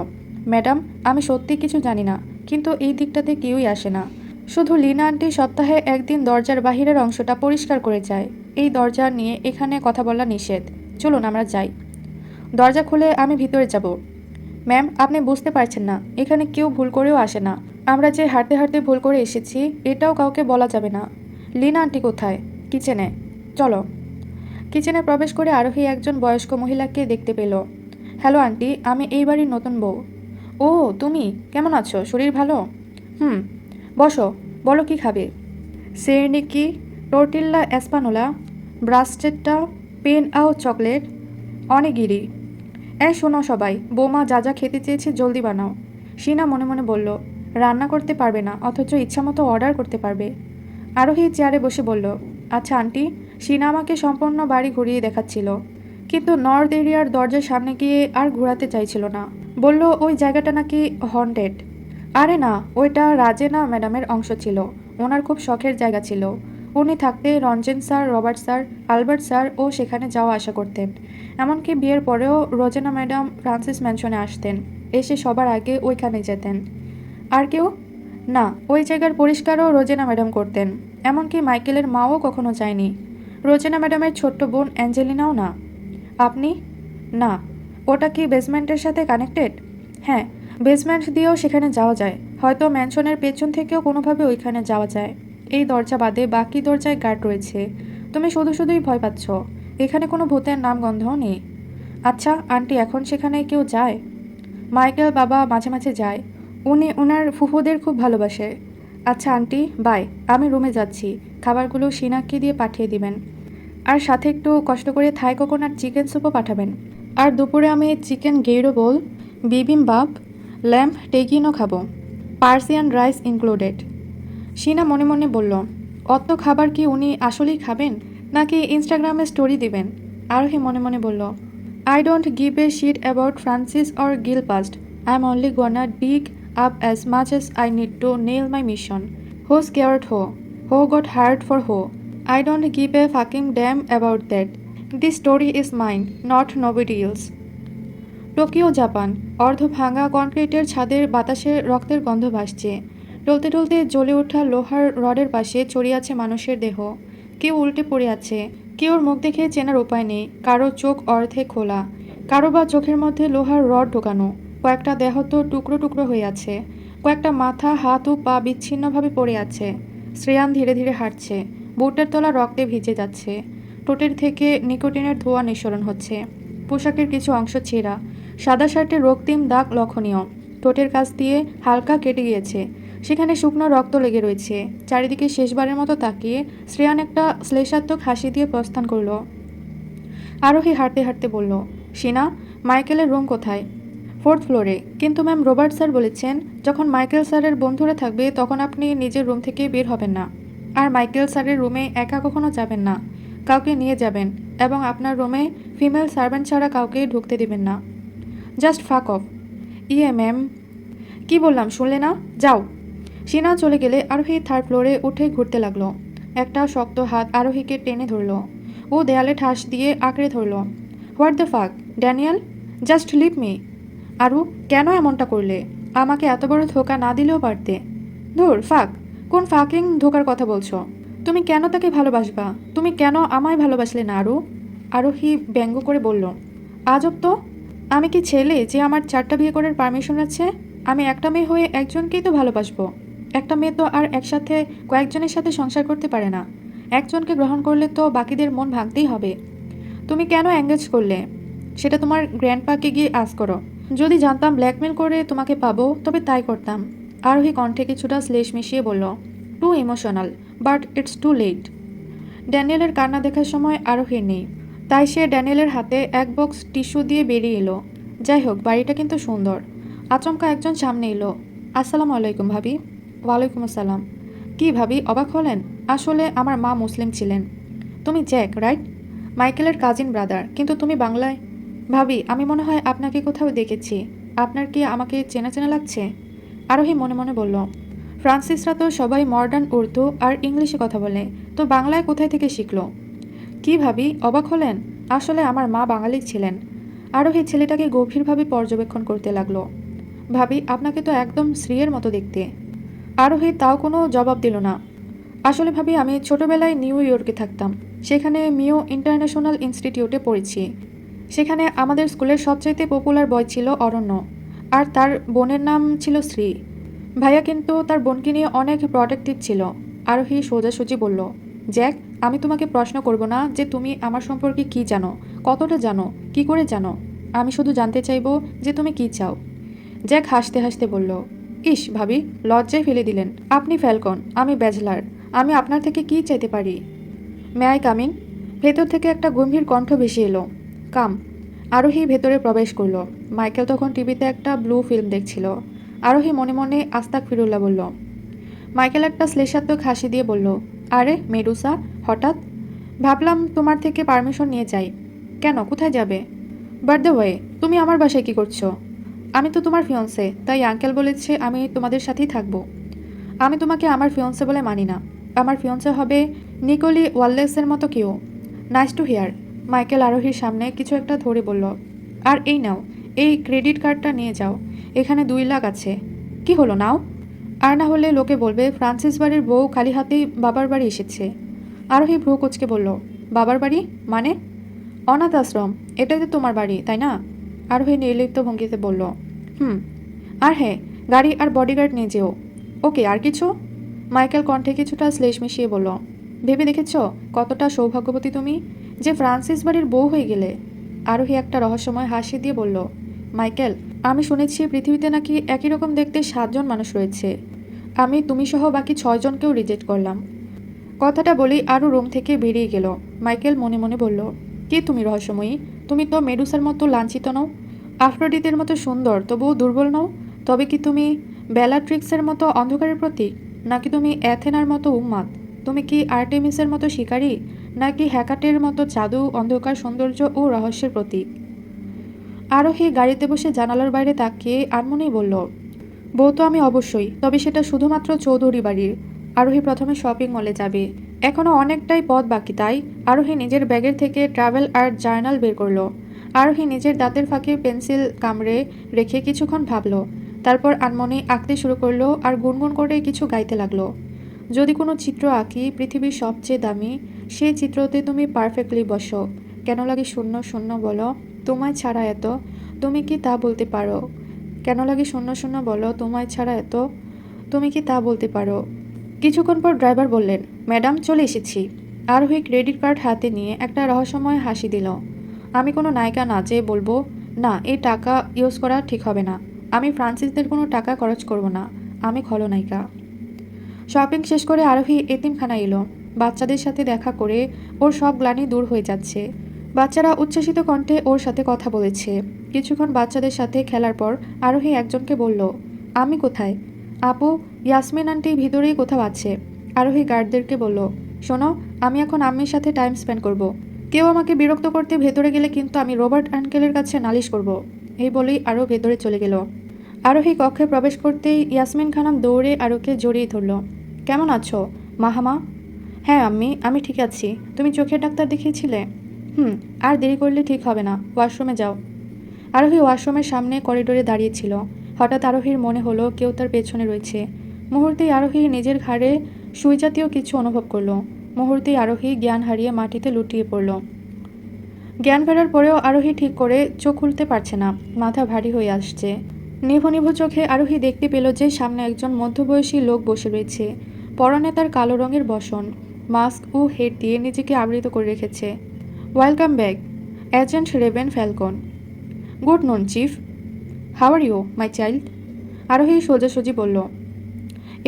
ম্যাডাম, আমি সত্যি কিছু জানি না, কিন্তু এই দিকটাতে কেউই আসে না। শুধু লিনা আন্টি সপ্তাহে একদিন দরজার বাহিরের অংশটা পরিষ্কার করে যায়। এই দরজা নিয়ে এখানে কথা বলা নিষেধ। চলুন আমরা যাই। দরজা খুলে আমি ভিতরে যাব। ম্যাম, আপনি বুঝতে পারছেন না, এখানে কেউ ভুল করেও আসে না। আমরা যে হাঁটতে হাঁটতে ভুল করে এসেছি, এটাও কাউকে বলা যাবে না। লিনা আন্টি কোথায়? কিচেনে। চলো। কিচেনে প্রবেশ করে আরোহী একজন বয়স্ক মহিলাকে দেখতে পেল। হ্যালো আন্টি, আমি এই বাড়ির নতুন বউ। ও, তুমি কেমন আছো? শরীর ভালো? হুম। বসো, বলো কি খাবে? সেরেনিকি, টর্টিল্লা এসপানোলা, ব্রাস্টেডটা, পেন আও চকলেট, অনেগিরি। শোনো সবাই, বৌমা যা যা খেতে চেয়েছে জলদি বানাও। শিনা মনে মনে বলল, রান্না করতে পারবে না, অথচ ইচ্ছামতো অর্ডার করতে পারবে। আরোহী চেয়ারে বসে বলল, আচ্ছা আন্টি। শিনা আমাকে সম্পূর্ণ বাড়ি ঘুরিয়ে দেখাচ্ছিল, কিন্তু নর্থ এরিয়ার দরজার সামনে গিয়ে আর ঘোরাতে চাইছিল না। বলল ওই জায়গাটা নাকি হন্টেড। আরে না, ওইটা রাজেনা ম্যাডামের অংশ ছিল। ওনার খুব শখের জায়গা ছিল। উনি থাকতে Ranjan sir, Robert sir, Albert sir ও সেখানে যাওয়া আসা করতেন। এমনকি বিয়ের পরেও রোজেনা ম্যাডাম ফ্রান্সিস ম্যানশনে আসতেন, এসে সবার আগে ওইখানে যেতেন। আর কেউ? না, ওই জায়গার পরিষ্কারও রোজেনা ম্যাডাম করতেন। এমনকি মাইকেলের মাও কখনো যায়নি। রোজেনা ম্যাডামের ছোট্ট বোন অ্যাঞ্জেলিনাও না। আপনি? না। ওটা কি বেসমেন্টের সাথে কানেক্টেড? হ্যাঁ, বেসমেন্ট দিয়েও সেখানে যাওয়া যায়। হয়তো ম্যানশনের পেছন থেকেও কোনোভাবে ওইখানে যাওয়া যায়। এই দরজা বাদে বাকি দরজায় গার্ড রয়েছে। তুমি শুধু শুধুই ভয় পাচ্ছ। এখানে কোনো ভূতের নামগন্ধও নেই। আচ্ছা আন্টি, এখন সেখানে কেউ যায়? মাইকেল বাবা মাঝে মাঝে যায়। উনি ওনার ফুফুদের খুব ভালোবাসে। আচ্ছা আন্টি, বাই, আমি রুমে যাচ্ছি। খাবারগুলো শিনাককে দিয়ে পাঠিয়ে দিবেন। আর সাথে একটু কষ্ট করে থাই কোকোনাট চিকেন স্যুপও পাঠাবেন। আর দুপুরে আমি চিকেন গেইরো বোল, বিবিমবাপ, ল্যাম্প টেগিনো খাবো, পার্সিয়ান রাইস ইনক্লুডেড। শিনা মনে মনে বলল, অত খাবার কি উনি আসলেই খাবেন, নাকি ইনস্টাগ্রামে স্টোরি দিবেন? আরোহী মনে মনে বলল, I don't give a shit about Francis or Gil past. I am only gonna dig up as much as I need to nail my mission. Who scared who? Who got hurt for who? I don't give a fucking damn about that. This story is mine, not nobody else. Tokyo Japan. অর্ধ ভাঙা কনক্রিটের ছাদের বাতাসে রক্তের গন্ধ ভাসছে। টলতে টলতে জ্বলে ওঠা লোহার রডের পাশে ছড়িয়ে আছে মানুষের দেহ। কেউ উল্টে পড়ে আছে, কেউর মুখ দেখে চেনার উপায় নেই, কারো চোখ অর্ধে খোলা, কারো বা চোখের মধ্যে লোহার রড ঢোকানো। কয়েকটা দেহ তো টুকরো টুকরো হয়ে আছে, কয়েকটা মাথা, হাত ও পা বিচ্ছিন্নভাবে পড়ে আছে। শ্রেয়ান ধীরে ধীরে হাঁটছে, বুটের তলা রক্তে ভিজে যাচ্ছে। ঠোঁটের থেকে নিকোটিনের ধোঁয়া নিঃসরণ হচ্ছে। পোশাকের কিছু অংশ ছেঁড়া, সাদা শার্টে রক্তিম দাগ লক্ষণীয়। ঠোঁটের কাছ দিয়ে হালকা কেটে গিয়েছে, সেখানে শুকনো রক্ত লেগে রয়েছে। চারিদিকে শেষবারের মতো তাকিয়ে শ্রেয়ান একটা শ্লেষাত্মক হাসি দিয়ে প্রস্থান করল। আরোহী হাঁটতে হাঁটতে বলল, শিনা, মাইকেলের রুম কোথায়? 4th ফ্লোরে। কিন্তু ম্যাম, রবার্ট স্যার বলেছেন যখন মাইকেল স্যারের বন্ধুরা থাকবে তখন আপনি নিজের রুম থেকে বের হবেন না। আর মাইকেল স্যারের রুমে একা কখনো যাবেন না, কাউকে নিয়ে যাবেন, এবং আপনার রুমে ফিমেল সার্ভেন্ট ছাড়া কাউকে ঢুকতে দেবেন না। জাস্ট ফাক অফ। ইয়ে ম্যাম। কি বললাম শুনলে না? যাও। শিনা চলে গেলে আরোহী 3rd ফ্লোরে উঠে ঘুরতে লাগলো। একটা শক্ত হাত আরোহীকে টেনে ধরল। ও দেয়ালে ঠাস দিয়ে আঁকড়ে ধরল। What the fuck, Daniel? Just leave me. Aru, কেন এমনটা করলে? আমাকে এত বড় ধোকা না দিলেও পারতে। ধুর, ফাক। কোন ফাকিং ধোকার কথা বলছো? তুমি কেন তাকে ভালোবাসবা? তুমি কেন আমায় ভালোবাসলে না আরু? আরোহী ব্যঙ্গ করে বলল, আজব তো। আমি কি ছেলে যে আমার 4টা বিয়ে করার পারমিশন আছে? আমি একটা মেয়ে হয়ে একজনকেই তো ভালোবাসবো। একটা মেয়ে তো আর একসাথে কয়েকজনের সাথে সংসার করতে পারে না। একজনকে গ্রহণ করলে তো বাকিদের মন ভাঙতেই হবে। তুমি কেন এঙ্গেজ করলে সেটা তোমার গ্র্যান্ডপাকে গিয়ে আজ করো। যদি জানতাম ব্ল্যাকমেল করে তোমাকে পাবো তবে তাই করতাম। আরোহী কণ্ঠে কিছুটা শ্লেষ মিশিয়ে বলল, too emotional, but it's too late. ড্যানিয়েলের কান্না দেখার সময় আরোহীর নেই, তাই সে ড্যানিয়েলের হাতে এক বক্স টিস্যু দিয়ে বেরিয়ে এলো। যাই হোক, বাড়িটা কিন্তু সুন্দর। আচমকা একজন সামনে এলো। আসসালামু আলাইকুম ভাবি। ওয়ালাইকুম আসসালাম। কি ভাবি, অবাক হলেন? আসলে আমার মা মুসলিম ছিলেন। তুমি জ্যাক, রাইট? মাইকেলের কাজিন ব্রাদার। কিন্তু তুমি বাংলায়? ভাবি, আমি মনে হয় আপনাকে কোথাও দেখেছি। আপনার কি আমাকে চেনা চেনা লাগছে? আরোহী মনে মনে বলল, ফ্রান্সিসরা তো সবাই মডার্ন উর্দু আর ইংলিশে কথা বলে, তো বাংলায় কোথায় থেকে শিখলো? কি ভাবি, অবাক হলেন? আসলে আমার মা বাঙালি ছিলেন। আরোহী ছেলেটাকে গভীরভাবে পর্যবেক্ষণ করতে লাগলো। ভাবি, আপনাকে তো একদম শ্রীয়ের মতো দেখতে। আরোহী তাও কোনো জবাব দিল না। আসলে ভাবি, আমি ছোটবেলায় নিউ ইয়র্কে থাকতাম। সেখানে মিও ইন্টারন্যাশনাল ইনস্টিটিউটে পড়েছি। সেখানে আমাদের স্কুলের সবচাইতে পপুলার বয় ছিল অরণ্য, আর তার বোনের নাম ছিল শ্রী। ভাইয়া কিন্তু তার বোনকে নিয়ে অনেক প্রোটেক্টিভ ছিল। আরোহী সোজাসুজি বলল, জ্যাক, আমি তোমাকে প্রশ্ন করব না যে তুমি আমার সম্পর্কে কি জানো, কতটা জানো, কি করে জানো। আমি শুধু জানতে চাইবো যে তুমি কি চাও। জ্যাক হাসতে হাসতে বলল, ইস ভাবি, লজ্জায় ফেলে দিলেন। আপনি ফ্যালকন, আমি ব্যাচলার। আমি আপনার থেকে কি চাইতে পারি? May I coming? ভেতর থেকে একটা গম্ভীর কণ্ঠ ভেসে এলো, কাম। আরোহী ভেতরে প্রবেশ করলো। মাইকেল তখন টিভিতে একটা ব্লু ফিল্ম দেখছিল। আরোহী মনে মনে আস্তাক ফিরুল্লাহ বলল। মাইকেল একটা শ্লেষাত্মক হাসি দিয়ে বলল, আরে মেডুসা, হঠাৎ? ভাবলাম তোমার থেকে পারমিশন নিয়ে যাই। কেন, কোথায় যাবে? বাট দ্য ওয়ে, তুমি আমার বাসায় কি করছো? আমি তো তোমার ফিয়ন্সে, তাই আঙ্কেল বলেছে আমি তোমাদের সাথেই থাকবো। আমি তোমাকে আমার ফিয়ন্সে বলে মানি না। আমার ফিয়ন্সে হবে নিকোলি ওয়াল্লেসের মতো কেউ। Nice to here. মাইকেল আরোহীর সামনে কিছু একটা ধরে বলল, আর এই নাও, এই ক্রেডিট কার্ডটা নিয়ে যাও। এখানে 2 লাখ আছে। কি হলো, নাও। আর না হলে লোকে বলবে ফ্রান্সিস বাড়ির বউ খালি হাতেই বাবার বাড়ি এসেছে। আরোহী ভ্রু কুচকে বলল, বাবার বাড়ি মানে? অনাথ আশ্রম। এটাই তো তোমার বাড়ি, তাই না? আরোহী নির্লিপ্ত ভঙ্গিতে বলল, হুম। আর হ্যাঁ, গাড়ি আর বডিগার্ড নিয়ে যেও। ওকে, আর কিছু? মাইকেল কণ্ঠে কিছুটা শ্লেষ মিশিয়ে বলল, ভেবে দেখেছ কতটা সৌভাগ্যবতী তুমি যে ফ্রান্সিস বাড়ির বউ হয়ে গেলে? আরোহী একটা রহস্যময় হাসি দিয়ে বলল, মাইকেল, আমি শুনেছি পৃথিবীতে নাকি একই রকম দেখতে 7জন মানুষ রয়েছে। আমি তুমি সহ বাকি 6জনকেও রিজেক্ট করলাম। কথাটা বলেই আরও রুম থেকে বেরিয়ে গেল। মাইকেল মনে মনে বলল, কে তুমি রহস্যময়ী? তুমি তো মেডুসার মতো লাঞ্ছিত নও, আফ্রোডিতের মতো সুন্দর তবুও দুর্বল নও। তবে কি তুমি বেলাট্রিক্সের মতো অন্ধকারের প্রতীক, নাকি তুমি অ্যাথেনার মতো উন্মাদ? তুমি কি আর্টেমিসের মতো শিকারী, নাকি হ্যাকাটের মতো জাদু, অন্ধকার, সৌন্দর্য ও রহস্যের প্রতীক? আরোহী গাড়িতে বসে জানালার বাইরে তাকিয়ে আনমনেই বলল, বউ তো আমি অবশ্যই, তবে সেটা শুধুমাত্র চৌধুরী বাড়ির। আরোহী প্রথমে শপিং মলে যাবে। এখনও অনেকটাই পথ বাকি, তাই আরোহী নিজের ব্যাগের থেকে ট্রাভেল আর জার্নাল বের করলো। আরোহী নিজের দাঁতের ফাঁকে পেন্সিল কামড়ে রেখে কিছুক্ষণ ভাবল, তারপর আনমনে আঁকতে শুরু করলো আর গুনগুন করে কিছু গাইতে লাগলো। যদি কোনো চিত্র আঁকি পৃথিবীর সবচেয়ে দামি, সেই চিত্রতে তুমি পারফেক্টলি বসো। কেন লাগে শূন্য শূন্য বলো, তোমায় ছাড়া এত, তুমি কি তা বলতে পারো? কেন লাগে শূন্য শূন্য বলো, তোমায় ছাড়া এত, তুমি কি তা বলতে পারো? কিছুক্ষণ পর ড্রাইভার বললেন, ম্যাডাম চলে এসেছি। আরোহী ক্রেডিট কার্ড হাতে নিয়ে একটা রহস্যময় হাসি দিল। আমি কোনো নায়িকা না যে বলবো, না এই টাকা ইউজ করা ঠিক হবে না। আমি ফ্রান্সিসদের কোনো টাকা খরচ করব না। আমি খলনায়িকা। শপিং শেষ করে আরোহী এতিমখানা এলো। বাচ্চাদের সাথে দেখা করে ওর সব গ্লানি দূর হয়ে যাচ্ছে। বাচ্চারা উচ্ছ্বসিত কণ্ঠে ওর সাথে কথা বলেছে। কিছুক্ষণ বাচ্চাদের সাথে খেলার পর আরোহী একজনকে বলল, আমি কোথায়? আপু, ইয়াসমিন আন্টি ভিতরেই কোথাও আছে। আরোহী গার্ডদেরকে বলল, শোনো, আমি এখন আম্মির সাথে টাইম স্পেন্ড করব। কেউ আমাকে বিরক্ত করতে ভেতরে গেলে কিন্তু আমি রবার্ট আঙ্কেলের কাছে নালিশ করব। এই বলেই আরও ভেতরে চলে গেল। আরোহী কক্ষে প্রবেশ করতেই ইয়াসমিন খানম দৌড়ে আরোকে জড়িয়ে ধরল। কেমন আছো মাহামা? হ্যাঁ আম্মি, আমি ঠিক আছি। তুমি চোখের ডাক্তার দেখিয়েছিলে? আর দেরি করলে ঠিক হবে না, ওয়াশরুমে যাও। আরোহী ওয়াশরুমের সামনে করিডোরে দাঁড়িয়েছিল। হঠাৎ আরোহীর মনে হলো কেউ তার পেছনে রয়েছে। মুহূর্তেই আরোহী নিজের ঘাড়ে সুই জাতীয় কিছু অনুভব করল। মুহূর্তেই আরোহী জ্ঞান হারিয়ে মাটিতে লুটিয়ে পড়ল। জ্ঞান ফেরার পরেও আরোহী ঠিক করে চোখ খুলতে পারছে না, মাথা ভারী হয়ে আসছে। নিভু নিভু চোখে আরোহী দেখতে পেল যে সামনে একজন মধ্যবয়সী লোক বসে রয়েছে। পরনে তার কালো রঙের বসন, মাস্ক ও হেড দিয়ে নিজেকে আবৃত করে রেখেছে। Welcome back, agent Raven Falcon. Good noon chief, how are you my child? Arohi সোজাসুজি বলল,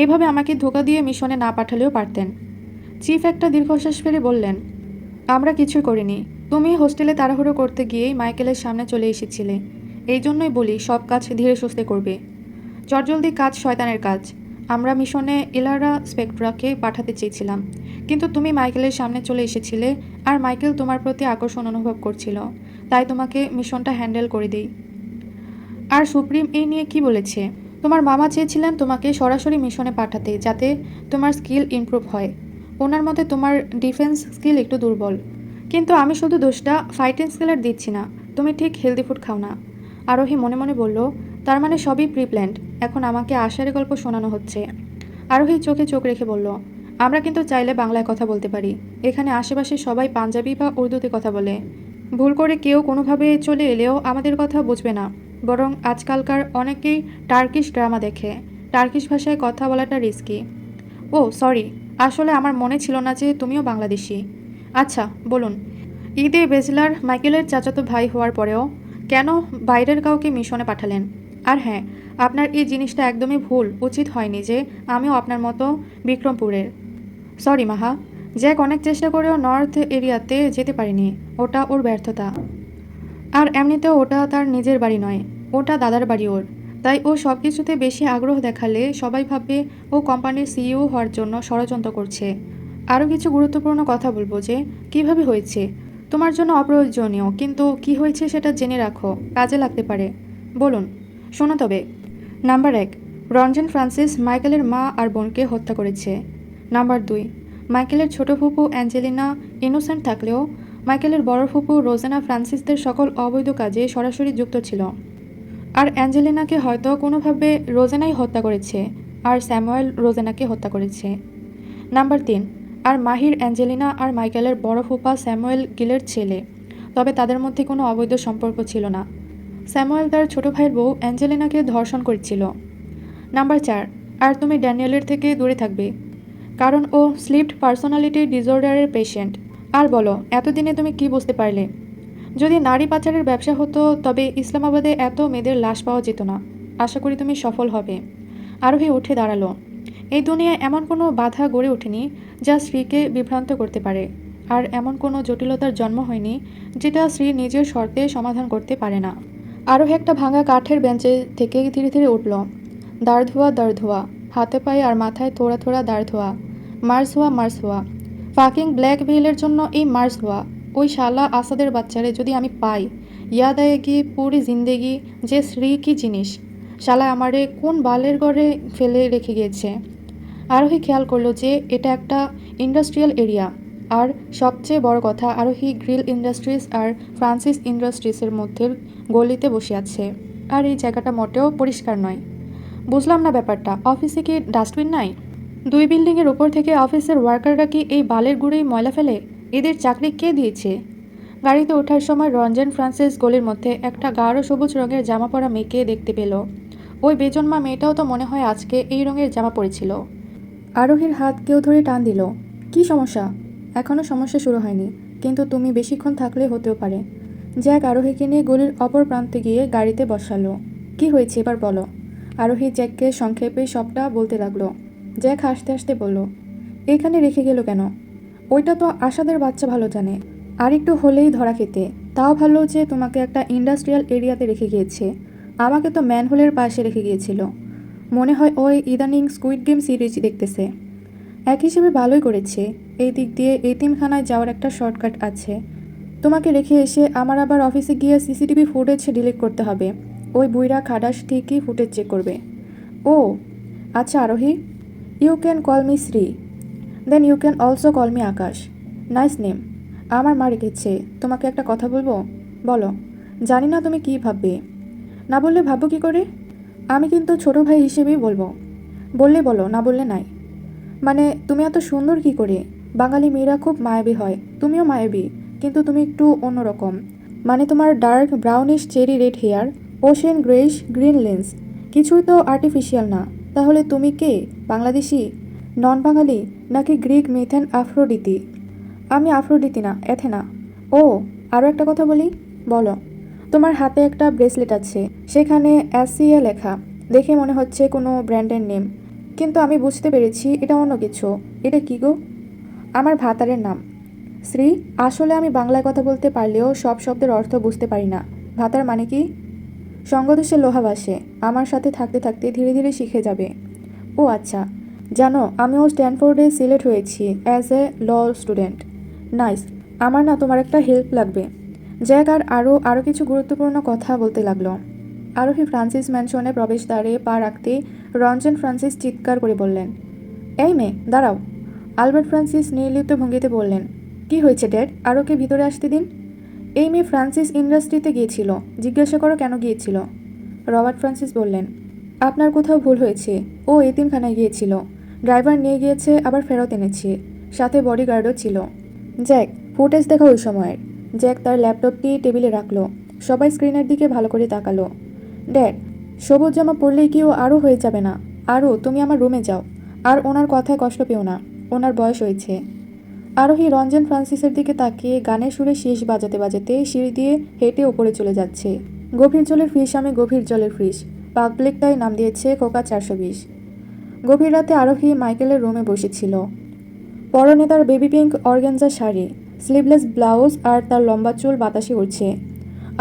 এভাবে আমাকে ধোকা দিয়ে মিশনে না পাঠালেও পারতেন। চিফ একটা দীর্ঘশ্বাস ফেলে বললেন, আমরা কিছুই করিনি। তুমি হোস্টেলে তাড়াহুড়ো করতে গিয়েই মাইকেলের সামনে চলে এসেছিলে। এই জন্যই বলি সব কাজ ধীরে সুস্থে করবে। চটজলদি কাজ শয়তানের কাজ। আমরা মিশনে ইলারা স্পেকট্রাকে পাঠাতে চেয়েছিলাম, কিন্তু তুমি মাইকেলের সামনে চলে এসেছিলে আর মাইকেল তোমার প্রতি আকর্ষণ অনুভব করছিল, তাই তোমাকে মিশনটা হ্যান্ডেল করে দিই। আর সুপ্রিম এই নিয়ে কি বলেছে? তোমার মামা চেয়েছিলেন তোমাকে সরাসরি মিশনে পাঠাতে, যাতে তোমার স্কিল ইমপ্রুভ হয়। ওনার মতে তোমার ডিফেন্স স্কিল একটু দুর্বল। কিন্তু আমি শুধু দোষটা ফাইটিং স্কিলের দিচ্ছি না, তুমি ঠিক হেলদি ফুড খাও না। আরোহী মনে মনে বলল, তার মানে সবই প্রি প্ল্যান্ড। এখন আমাকে আশারের গল্প শোনানো হচ্ছে। আরোহী চোখে চোখ রেখে বলল, আমরা কিন্তু চাইলে বাংলায় কথা বলতে পারি। এখানে আশেপাশে সবাই পাঞ্জাবি বা উর্দুতে কথা বলে। ভুল করে কেউ কোনোভাবে চলে এলেও আমাদের কথা বুঝবে না। বরং আজকালকার অনেকেই টার্কিশ ড্রামা দেখে। টার্কিশ ভাষায় কথা বলাটা রিস্কি। ও সরি, আসলে আমার মনে ছিল না যে তুমিও বাংলাদেশি। আচ্ছা বলুন, ঈদে বেজলার মাইকেলের চাচাতো ভাই হওয়ার পরেও কেন বাইরের কাউকে মিশনে পাঠালেন? আর হ্যাঁ, আপনার এই জিনিসটা একদমই ভুল, উচিত হয়নি যে আমিও আপনার মতো বিক্রমপুরের। সরি মাহা, জ্যাক অনেক চেষ্টা করেও নর্থ এরিয়াতে যেতে পারিনি। ওটা ওর ব্যর্থতা। আর এমনিতেও ওটা তার নিজের বাড়ি নয়, ওটা দাদার বাড়ি ওর। তাই ও সব কিছুতে বেশি আগ্রহ দেখালে সবাই ভাববে ও কোম্পানির সিইও হওয়ার জন্য ষড়যন্ত্র করছে। আরও কিছু গুরুত্বপূর্ণ কথা বলবো যে কিভাবে হয়েছে তোমার জন্য অপ্রয়োজনীয়, কিন্তু কি হয়েছে সেটা জেনে রাখো, কাজে লাগতে পারে। বলুন, শোনো তবে। নাম্বার 1, রঞ্জন ফ্রান্সিস মাইকেলের মা আর বোনকে হত্যা করেছে। নাম্বার 2, মাইকেলের ছোট ফুপু অ্যাঞ্জেলিনা ইনোসেন্ট থাকলেও মাইকেলের বড় ফুপু রোজেনা ফ্রান্সিসদের সকল অবৈধ কাজে সরাসরি যুক্ত ছিল। আর অ্যাঞ্জেলিনাকে হয়তো কোনোভাবে রোজেনাই হত্যা করেছে, আর স্যামুয়েল রোজেনাকে হত্যা করেছে। নাম্বার 3, আর মাহির অ্যাঞ্জেলিনা আর মাইকেলের বড় ফুপা স্যামুয়েল গিলের ছেলে, তবে তাদের মধ্যে কোনো অবৈধ সম্পর্ক ছিল না। স্যামুয়েল তার ছোট ভাইয়ের বউ অ্যাঞ্জেলিনাকে ধর্ষণ করেছিল। নাম্বার 4, আর তুমি ড্যানিয়েলের থেকে দূরে থাকবে, কারণ ও স্লিপড পার্সোনালিটি ডিসঅর্ডারের পেশেন্ট। আর বলো, এতদিনে তুমি কি বুঝতে পারলে? যদি নারী পাচারের ব্যবসা হতো তবে ইসলামাবাদে এত মেয়েদের লাশ পাওয়া যেত না। আশা করি তুমি সফল হবে। আরোহী উঠে দাঁড়ালো। এই দুনিয়ায় এমন কোনো বাধা গড়ে ওঠেনি যা স্ত্রীকে বিভ্রান্ত করতে পারে, আর এমন কোনো জটিলতার জন্ম হয়নি যেটা স্ত্রী নিজের শর্তে সমাধান করতে পারে না। আরোহী একটা ভাঙা কাঠের বেঞ্চে থেকে ধীরে ধীরে উঠল। দাঁড় ধোয়া, হাতে পায়ে আর মাথায় থোড়া থোড়া দাঁড় ধোয়া। মার্স হওয়া, ফাকিং ব্ল্যাক ভেইলের জন্য এই মার্স হওয়া। ওই শালা আসাদের বাচ্চারে যদি আমি পাই, ইয়াদ আয়েগি পুরি জিন্দেগি যে শ্রী কি জিনিস। শালা আমারে কোন বালের ঘরে ফেলে রেখে গিয়েছে। আরোহী খেয়াল করলো যে এটা একটা ইন্ডাস্ট্রিয়াল এরিয়া। আর সবচেয়ে বড় কথা, আরোহী গ্রিল ইন্ডাস্ট্রিজ আর ফ্রান্সিস ইন্ডাস্ট্রিজের মধ্যে গলিতে বসে আছে। আর এই জায়গাটা মোটেও পরিষ্কার নয়। বুঝলাম না ব্যাপারটা, অফিসে কি ডাস্টবিন নাই? 2 বিল্ডিংয়ের উপর থেকে অফিসের ওয়ার্কাররা কি এই বালের গুঁড়েই ময়লা ফেলে? এদের চাকরি কে দিয়েছে? গাড়িতে ওঠার সময় রঞ্জন ফ্রান্সিস গলির মধ্যে একটা গাঢ় সবুজ রঙের জামা পরা মেয়েকে দেখতে পেল। ওই বেজন্মা মেয়েটাও তো মনে হয় আজকে এই রঙের জামা পরেছিল। আরোহীর হাত কেউ ধরে টান দিল। কি সমস্যা? এখনও সমস্যা শুরু হয়নি, কিন্তু তুমি বেশিক্ষণ থাকলে হতেও পারে। জ্যাক আরোহীকে নিয়ে গলির অপর প্রান্তে গিয়ে গাড়িতে বসালো। কি হয়েছে এবার বলো? আরোহী জ্যাককে সংক্ষেপে সবটা বলতে লাগলো। জ্যাক হাসতে হাসতে বলল, এখানে রেখে গেল কেন? ওইটা তো আশাদের বাচ্চা ভালো জানে। আর একটু হলেই ধরা খেতে। তাও ভালো যে তোমাকে একটা ইন্ডাস্ট্রিয়াল এরিয়াতে রেখে গিয়েছে। আমাকে তো ম্যানহোলের পাশে রেখে গিয়েছিল। মনে হয় ওই ইদানিং স্কুইড গেম সিরিজ দেখতেছে। এক হিসেবে ভালোই করেছে। এই দিক দিয়ে এতিমখানায় যাওয়ার একটা শর্টকাট আছে। তোমাকে রেখে এসে আমার আবার অফিসে গিয়ে সিসিটিভি ফুটেজ ডিলিট করতে হবে। ওই বুইরা খাটাস ঠিকই ফুটেজ চেক করবে। ও আচ্ছা Arohi, you can call me Shri, then you can also call me Akash. Nice name. আমার মা রেখেছে। তোমাকে একটা কথা বলবো? বলো। জানি না তুমি কি ভাববে। না বললে ভাববো কি করে? আমি কিন্তু ছোট ভাই হিসেবেই বলবো। বললে বলো, না বললে নাই। মানে তুমি এত সুন্দর কি করে? বাঙালি মেয়েরা খুব মায়াবী হয়, তুমিও মায়াবী, কিন্তু তুমি একটু অন্যরকম। মানে তোমার dark brownish cherry red hair, ocean greyish green lens, কিছুই তো আর্টিফিশিয়াল না। তাহলে তুমি কে? বাংলাদেশি, নন বাঙালি, নাকি গ্রিক মিথেন আফ্রোডিতি? আমি আফ্রোডিতি না, এথেনা। ও, আরও একটা কথা বলি। বলো। তোমার হাতে একটা ব্রেসলেট আছে, সেখানে SCA লেখা। দেখে মনে হচ্ছে কোনো ব্র্যান্ডের নেম, কিন্তু আমি বুঝতে পেরেছি এটা অন্য কিছু। এটা কি গো? আমার ভাতারের নাম। শ্রী, আসলে আমি বাংলায় কথা বলতে পারলেও সব শব্দের অর্থ বুঝতে পারি না। ভাতার মানে কি? সঙ্গদোষে লোহা ভাসে। আমার সাথে থাকতে থাকতে ধীরে ধীরে শিখে যাবে। ও আচ্ছা। জানো, আমিও স্ট্যানফোর্ডে সিলেক্ট হয়েছি as a law student. Nice. আমার না তোমার একটা হেল্প লাগবে। জ্যাক আর আরও কিছু গুরুত্বপূর্ণ কথা বলতে লাগলো। আরোহী ফ্রান্সিস ম্যানশনে প্রবেশদ্বারে পা রাখতে রঞ্জন ফ্রান্সিস চিৎকার করে বললেন, এই মেয়ে দাঁড়াও। আলবার্ট ফ্রান্সিস নির্লিপ্ত ভঙ্গিতে বললেন, কি হয়েছে ড্যাড? আরোকে ভিতরে আসতে দিন। এই মেয়ে ফ্রান্সিস ইন্ডাস্ট্রিতে গিয়েছিল। জিজ্ঞাসা করো কেন গিয়েছিল। রবার্ট ফ্রান্সিস বললেন, আপনার কোথাও ভুল হয়েছে। ও এতিমখানায় গিয়েছিল। ড্রাইভার নিয়ে গিয়েছে, আবার ফেরত এনেছে। সাথে বডিগার্ডও ছিল। জ্যাক, ফুটেজ দেখো ওই সময়ের। জ্যাক তার ল্যাপটপটি টেবিলে রাখলো। সবাই স্ক্রিনের দিকে ভালো করে তাকালো। ড্যাড, সবুজ জামা পরলেই কি ও আরও হয়ে যাবে না? আরও, তুমি আমার রুমে যাও। আর ওনার কথায় কষ্ট পেও না, ওনার বয়স হয়েছে। আরোহী রঞ্জন ফ্রান্সিসের দিকে তাকিয়ে গানের সুরে শীষ বাজাতে বাজাতে সিঁড়ি দিয়ে হেঁটে ওপরে চলে যাচ্ছে। গভীর জলের ফিশ, আমি গভীর জলের ফিশ। পাবলিক তাই নাম দিয়েছে খোকা 420। গভীর রাতে আরোহী মাইকেলের রুমে বসেছিল। পরনে তার baby pink organza sari, sleeveless blouse, আর তার লম্বা চুল বাতাসে উড়ছে।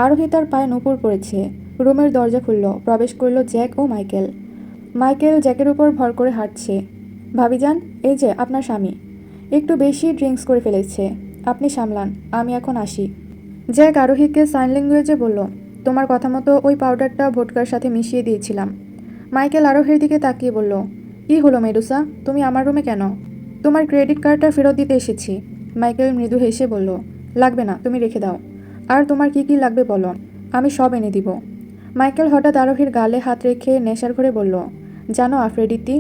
আরোহী তার পায়ে নুপুর পড়েছে। রুমের দরজা খুলল, প্রবেশ করল জ্যাক ও মাইকেল। মাইকেল জ্যাকের উপর ভর করে হাঁটছে। ভাবিজান, এই যে আপনার স্বামী। একটু বেশি ড্রিঙ্কস করে ফেলেছে, আপনি সামলান, আমি এখন আসি। জ্যাক আরোহীকে সাইন ল্যাঙ্গুয়েজে বলল, তোমার কথা মতো ওই পাউডারটা ভোটকার সাথে মিশিয়ে দিয়েছিলাম। মাইকেল আরোহীর দিকে তাকিয়ে বলল, কি হলো মেডুসা, তুমি আমার রুমে কেন? তোমার ক্রেডিট কার্ডটা ফেরত দিতে এসেছি। মাইকেল মৃদু হেসে বলল, লাগবে না, তুমি রেখে দাও। আর তোমার কি কি লাগবে বলো, আমি সব এনে দিব। মাইকেল হঠাৎ আরোহীর গালে হাত রেখে নেশার ঘরে বলল, জানো আফ্রেডিতি,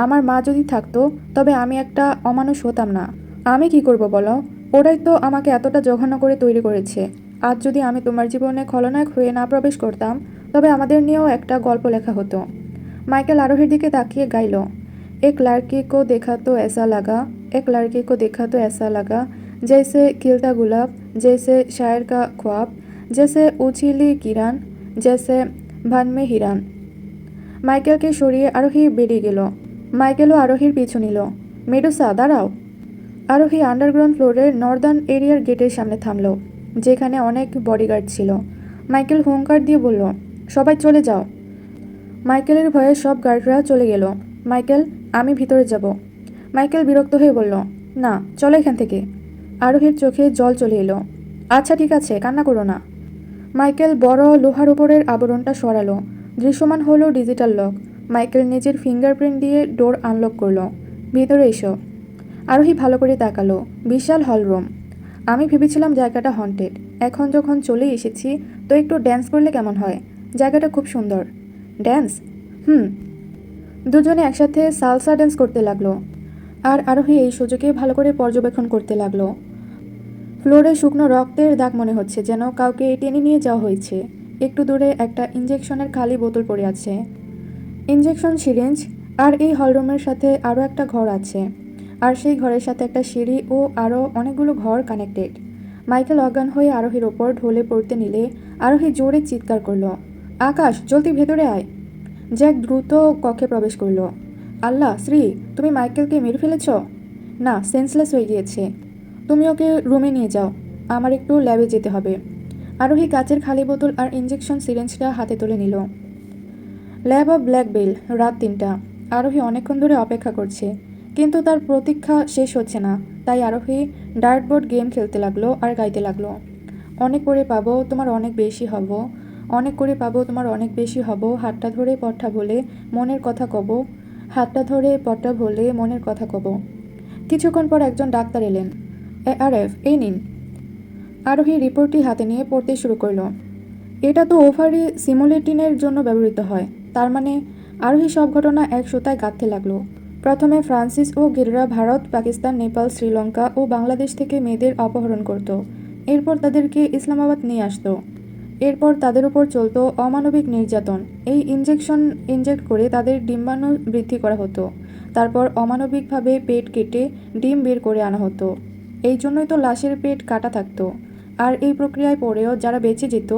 আমার মা যদি থাকতো তবে আমি একটা অমানুষ হতাম না। আমি কি করব বলো? ওরাই তো আমাকে এতটা জঘন্য করে তৈরি করেছে। আজ যদি আমি তোমার জীবনে খলনায়ক হয়ে না প্রবেশ করতাম, তবে আমাদের নিয়েও একটা গল্প লেখা হতো। মাইকেল আরোহীর দিকে তাকিয়ে গাইল, এক लड़के को देखा तो ऐसा लगा, एक लड़के को देखा तो ऐसा लगा, जैसे खिलता गुलाब, जैसे शायर का ख्वाब, जैसे उछली किरण, जैसे ভান মে হিরান। মাইকেলকে সরিয়ে আরোহী বেরিয়ে গেল। মাইকেলও আরোহীর পিছু নিল। মেডুসা দাঁড়াও। আরোহী আন্ডারগ্রাউন্ড ফ্লোরের নর্দার্ন এরিয়ার গেটের সামনে থামল, যেখানে অনেক বডিগার্ড ছিল। মাইকেল হুঙ্কার দিয়ে বলল, সবাই চলে যাও। মাইকেলের ভয়ে সব গার্ডরা চলে গেল। মাইকেল, আমি ভিতরে যাব। মাইকেল বিরক্ত হয়ে বলল, না, চলো এখান থেকে। আরোহীর চোখে জল চলে এলো। আচ্ছা ঠিক আছে, কান্না করো না। মাইকেল বড় লোহার উপরের আবরণটা সরালো। দৃশ্যমান হলো ডিজিটাল লক। মাইকেল নিজের ফিঙ্গারপ্রিন্ট দিয়ে ডোর আনলক করলো। ভিতরে এসো। আরোহী ভালো করে তাকালো। বিশাল হলরুম। আমি ভেবেছিলাম জায়গাটা হন্টেড। এখন যখন চলে এসেছি তো একটু ড্যান্স করলে কেমন হয়? জায়গাটা খুব সুন্দর। ড্যান্স? হুম। দুজনে একসাথে সালসা ড্যান্স করতে লাগলো। আর আরোহী এই সুযোগে ভালো করে পর্যবেক্ষণ করতে লাগলো। ফ্লোরে শুকনো রক্তের দাগ মনে হচ্ছে, যেন কাউকে টেনে নিয়ে যাওয়া হয়েছে। একটু দূরে একটা ইঞ্জেকশনের খালি বোতল পড়ে আছে। Injection syringe. আর এই হলরুমের সাথে আরও একটা ঘর আছে। আর সেই ঘরের সাথে একটা সিঁড়ি ও আরও অনেকগুলো ঘর কানেক্টেড। মাইকেল অজ্ঞান হয়ে আরোহীর ওপর ঢলে পড়তে নিলে আরোহী জোরে চিৎকার করলো, আকাশ, জলদি ভেতরে আয়। জ্যাক দ্রুত কক্ষে প্রবেশ করলো। আল্লাহ, শ্রী, তুমি মাইকেলকে মেরে ফেলেছ? না, সেন্সলেস হয়ে গিয়েছে। তুমি ওকে রুমে নিয়ে যাও, আমার একটু ল্যাবে যেতে হবে। আরোহী কাচের খালি বোতল আর ইঞ্জেকশন সিরিঞ্জটা হাতে তুলে নিল। ল্যাব অফ ব্ল্যাক বেল, রাত 3টা। আরোহী অনেকক্ষণ ধরে অপেক্ষা করছে, কিন্তু তার প্রতীক্ষা শেষ হচ্ছে না। তাই আরোহী ডার্টবোর্ড গেম খেলতে লাগলো আর গাইতে লাগলো, অনেক করে পাবো তোমার অনেক বেশি হব, অনেক করে পাবো তোমার অনেক বেশি হব, হাতটা ধরে পট্টা বলে মনের কথা কব, হাতটা ধরে পট্টা বলে মনের কথা কব। কিছুক্ষণ পর একজন ডাক্তার এলেন। ARF, এই নিন। আরোহী রিপোর্টটি হাতে নিয়ে পড়তে শুরু করলো। এটা তো ওভারি সিমুলেটিনের জন্য ব্যবহৃত হয়। তার মানে? আরোহী সব ঘটনা এক সুতায় গাঁথতে লাগলো। প্রথমে ফ্রান্সিস ও গিলরা ভারত, পাকিস্তান, নেপাল, শ্রীলঙ্কা ও বাংলাদেশ থেকে মেয়েদের অপহরণ করত। এরপর তাদেরকে ইসলামাবাদ নিয়ে আসতো। এরপর তাদের উপর চলতো অমানবিক নির্যাতন। এই ইনজেকশন ইনজেক্ট করে তাদের ডিম্বাণু বৃদ্ধি করা হতো। তারপর অমানবিকভাবে পেট কেটে ডিম বের করে আনা হতো। এই জন্যই তো লাশের পেট কাটা থাকতো। আর এই প্রক্রিয়ায় পরেও যারা বেঁচে যেত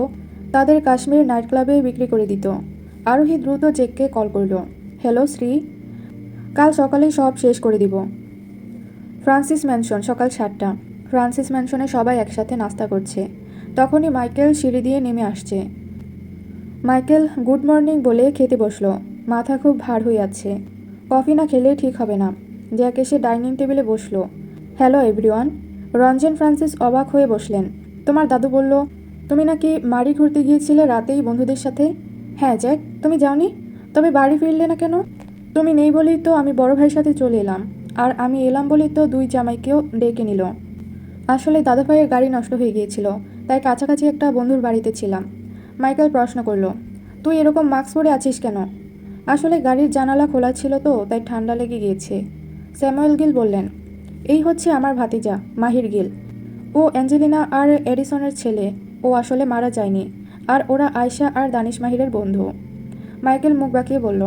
তাদের কাশ্মীর নাইট ক্লাবে বিক্রি করে দিত। আরোহী দ্রুত জেককে কল করল। হ্যালো শ্রী, কাল সকালেই সব শেষ করে দিব। ফ্রান্সিস ম্যানশন, সকাল 7টা। ফ্রান্সিস ম্যানশনে সবাই একসাথে নাস্তা করছে। তখনই মাইকেল সিঁড়ি দিয়ে নেমে আসছে। মাইকেল গুড মর্নিং বলে খেতে বসলো। মাথা খুব ভার হয়ে আছে। কফি না খেলে ঠিক হবে না। জ্যাক এসে ডাইনিং টেবিলে বসলো। Hello everyone. রঞ্জন ফ্রান্সিস অবাক হয়ে বসলেন। তোমার দাদু বলল তুমি নাকি মারি ঘুরতে গিয়েছিলে রাতেই বন্ধুদের সাথে? হ্যাঁ জ্যাক, তুমি যাওনি? তবে বাড়ি ফিরলে না কেন? তুমি নেই বলেই তো আমি বড় ভাইয়ের সাথে চলে এলাম। আর আমি এলাম বলেই তো দুই জামাইকেও ডেকে নিল। আসলে দাদা ভাইয়ের গাড়ি নষ্ট হয়ে গিয়েছিল, তাই কাছাকাছি একটা বন্ধুর বাড়িতে ছিলাম। মাইকেল প্রশ্ন করলো, তুই এরকম মাস্ক পরে আছিস কেন? আসলে গাড়ির জানালা খোলা ছিল তো, তাই ঠান্ডা লেগে গিয়েছে। স্যামুয়েল গিল বললেন, এই হচ্ছে আমার ভাতিজা মাহির গিল। ও অ্যাঞ্জেলিনা আর এডিসনের ছেলে। ও আসলে মারা যায়নি। আর ওরা আয়শা আর দানিশ মাহিরের বন্ধু। মাইকেল মুখ বাঁকিয়ে বলল,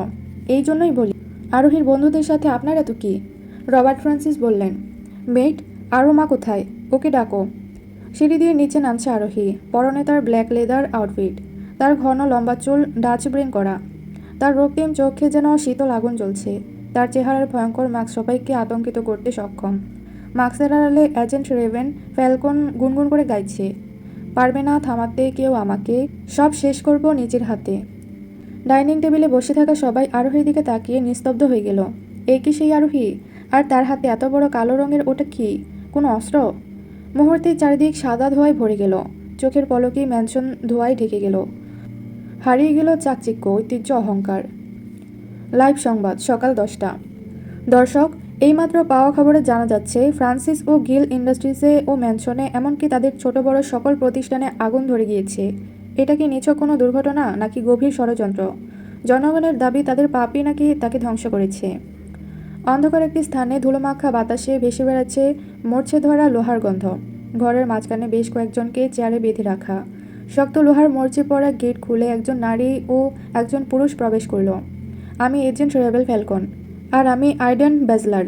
এই জন্যই বলি আরোহীর বন্ধুদের সাথে আপনার এত কি? রবার্ট ফ্রান্সিস বললেন, মেট, আরও মা কোথায়? ওকে ডাকো। সিঁড়ি দিয়ে নিচে নামছে আরোহী। পরনে তার ব্ল্যাক লেদার আউটফিট। তার ঘন লম্বা চুল ডাচ ব্রেন করা। তার রক্তিম চোখে যেন শীতল আগুন জ্বলছে। তার চেহারার ভয়ঙ্কর মাস্ক সবাইকে আতঙ্কিত করতে সক্ষম। মাস্কের আড়ালে এজেন্ট রেভেন ফ্যালকন গুনগুন করে গাইছে, পারবে না থামাতে কেউ আমাকে, সব শেষ করব নিজের হাতে। ডাইনিং টেবিলে বসে থাকা সবাই আরোহীর দিকে তাকিয়ে নিস্তব্ধ হয়ে গেল। এই কি সেই আরোহী? আর তার হাতে এত বড় কালো রঙের ওটা কি? কোনো অস্ত্র? মুহূর্তে চারিদিক সাদা ধোঁয়ায় ভরে গেল। চোখের পলকেই ম্যানশন ধোঁয়ায় ঢেকে গেল। হারিয়ে গেল চাকচিক্য, ঐতিহ্য, অহংকার। লাইভ সংবাদ, সকাল 10টা। দর্শক, এইমাত্র পাওয়া খবরে জানা যাচ্ছে ফ্রান্সিস ও গিল ইন্ডাস্ট্রিজে ও ম্যানশনে, এমনকি তাদের ছোট বড় সকল প্রতিষ্ঠানে আগুন ধরে গিয়েছে। এটা কি নিছক কোনো দুর্ঘটনা নাকি গভীর ষড়যন্ত্র? জনগণের দাবি তাদের পাপই নাকি তাকে ধ্বংস করেছে। অন্ধকার একটি স্থানে ধুলোমাখা বাতাসে ভেসে বেড়াচ্ছে মরছে ধরা লোহার গন্ধ। ঘরের মাঝখানে বেশ কয়েকজনকে চেয়ারে বেঁধে রাখা। শক্ত লোহার মরচে পড়া গেট খুলে একজন নারী ও একজন পুরুষ প্রবেশ করল। আমি এজেন্ট রেবেল ফ্যালকন। আর আমি আইডেন ব্যাজলার।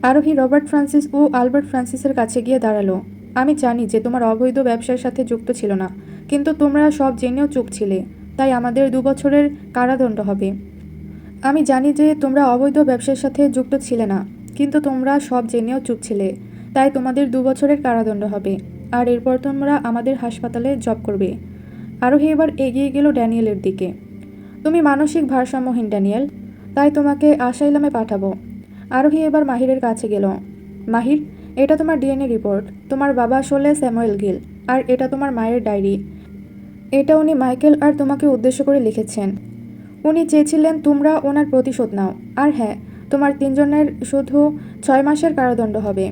আরোহী রবার্ট ফ্রান্সিস ও আলবার্ট ফ্রান্সিসের কাছে গিয়ে দাঁড়ালো। আমি জানি যে তোমার অবৈধ ব্যবসার সাথে যুক্ত ছিল না, কিন্তু তোমরা সব জেনেও চুপ ছিলে, তাই আমাদের 2 বছরের কারাদণ্ড হবে। আমি জানি যে তোমরা অবৈধ ব্যবসার সাথে যুক্ত ছিলে না, কিন্তু তোমরা সব জেনেও চুপ ছিলে, তাই তোমাদের 2 বছরের কারাদণ্ড হবে। আর এরপর তোমরা আমাদের হাসপাতালে জব করবে। আরোহী এবার এগিয়ে গেল ড্যানিয়েলের দিকে। তুমি মানসিক ভারসাম্যহীন ড্যানিয়েল, তাই তোমাকে আসাইলামে পাঠাবো। আরোহী এবার মাহিরের কাছে গেল। মাহির, এটা তোমার ডিএনএ রিপোর্ট। তোমার বাবা আসলে স্যামুয়েল গিল, আর এটা তোমার মায়ের ডায়েরি। এটা উনি মাইকেল আর তোমাকে উদ্দেশ্য করে লিখেছেন। উনি চেয়েছিলেন তোমরা ওনার প্রতিশোধ নাও। আর হ্যাঁ, তোমার তিনজনের শুধু 6 মাসের কারাদণ্ড হবে।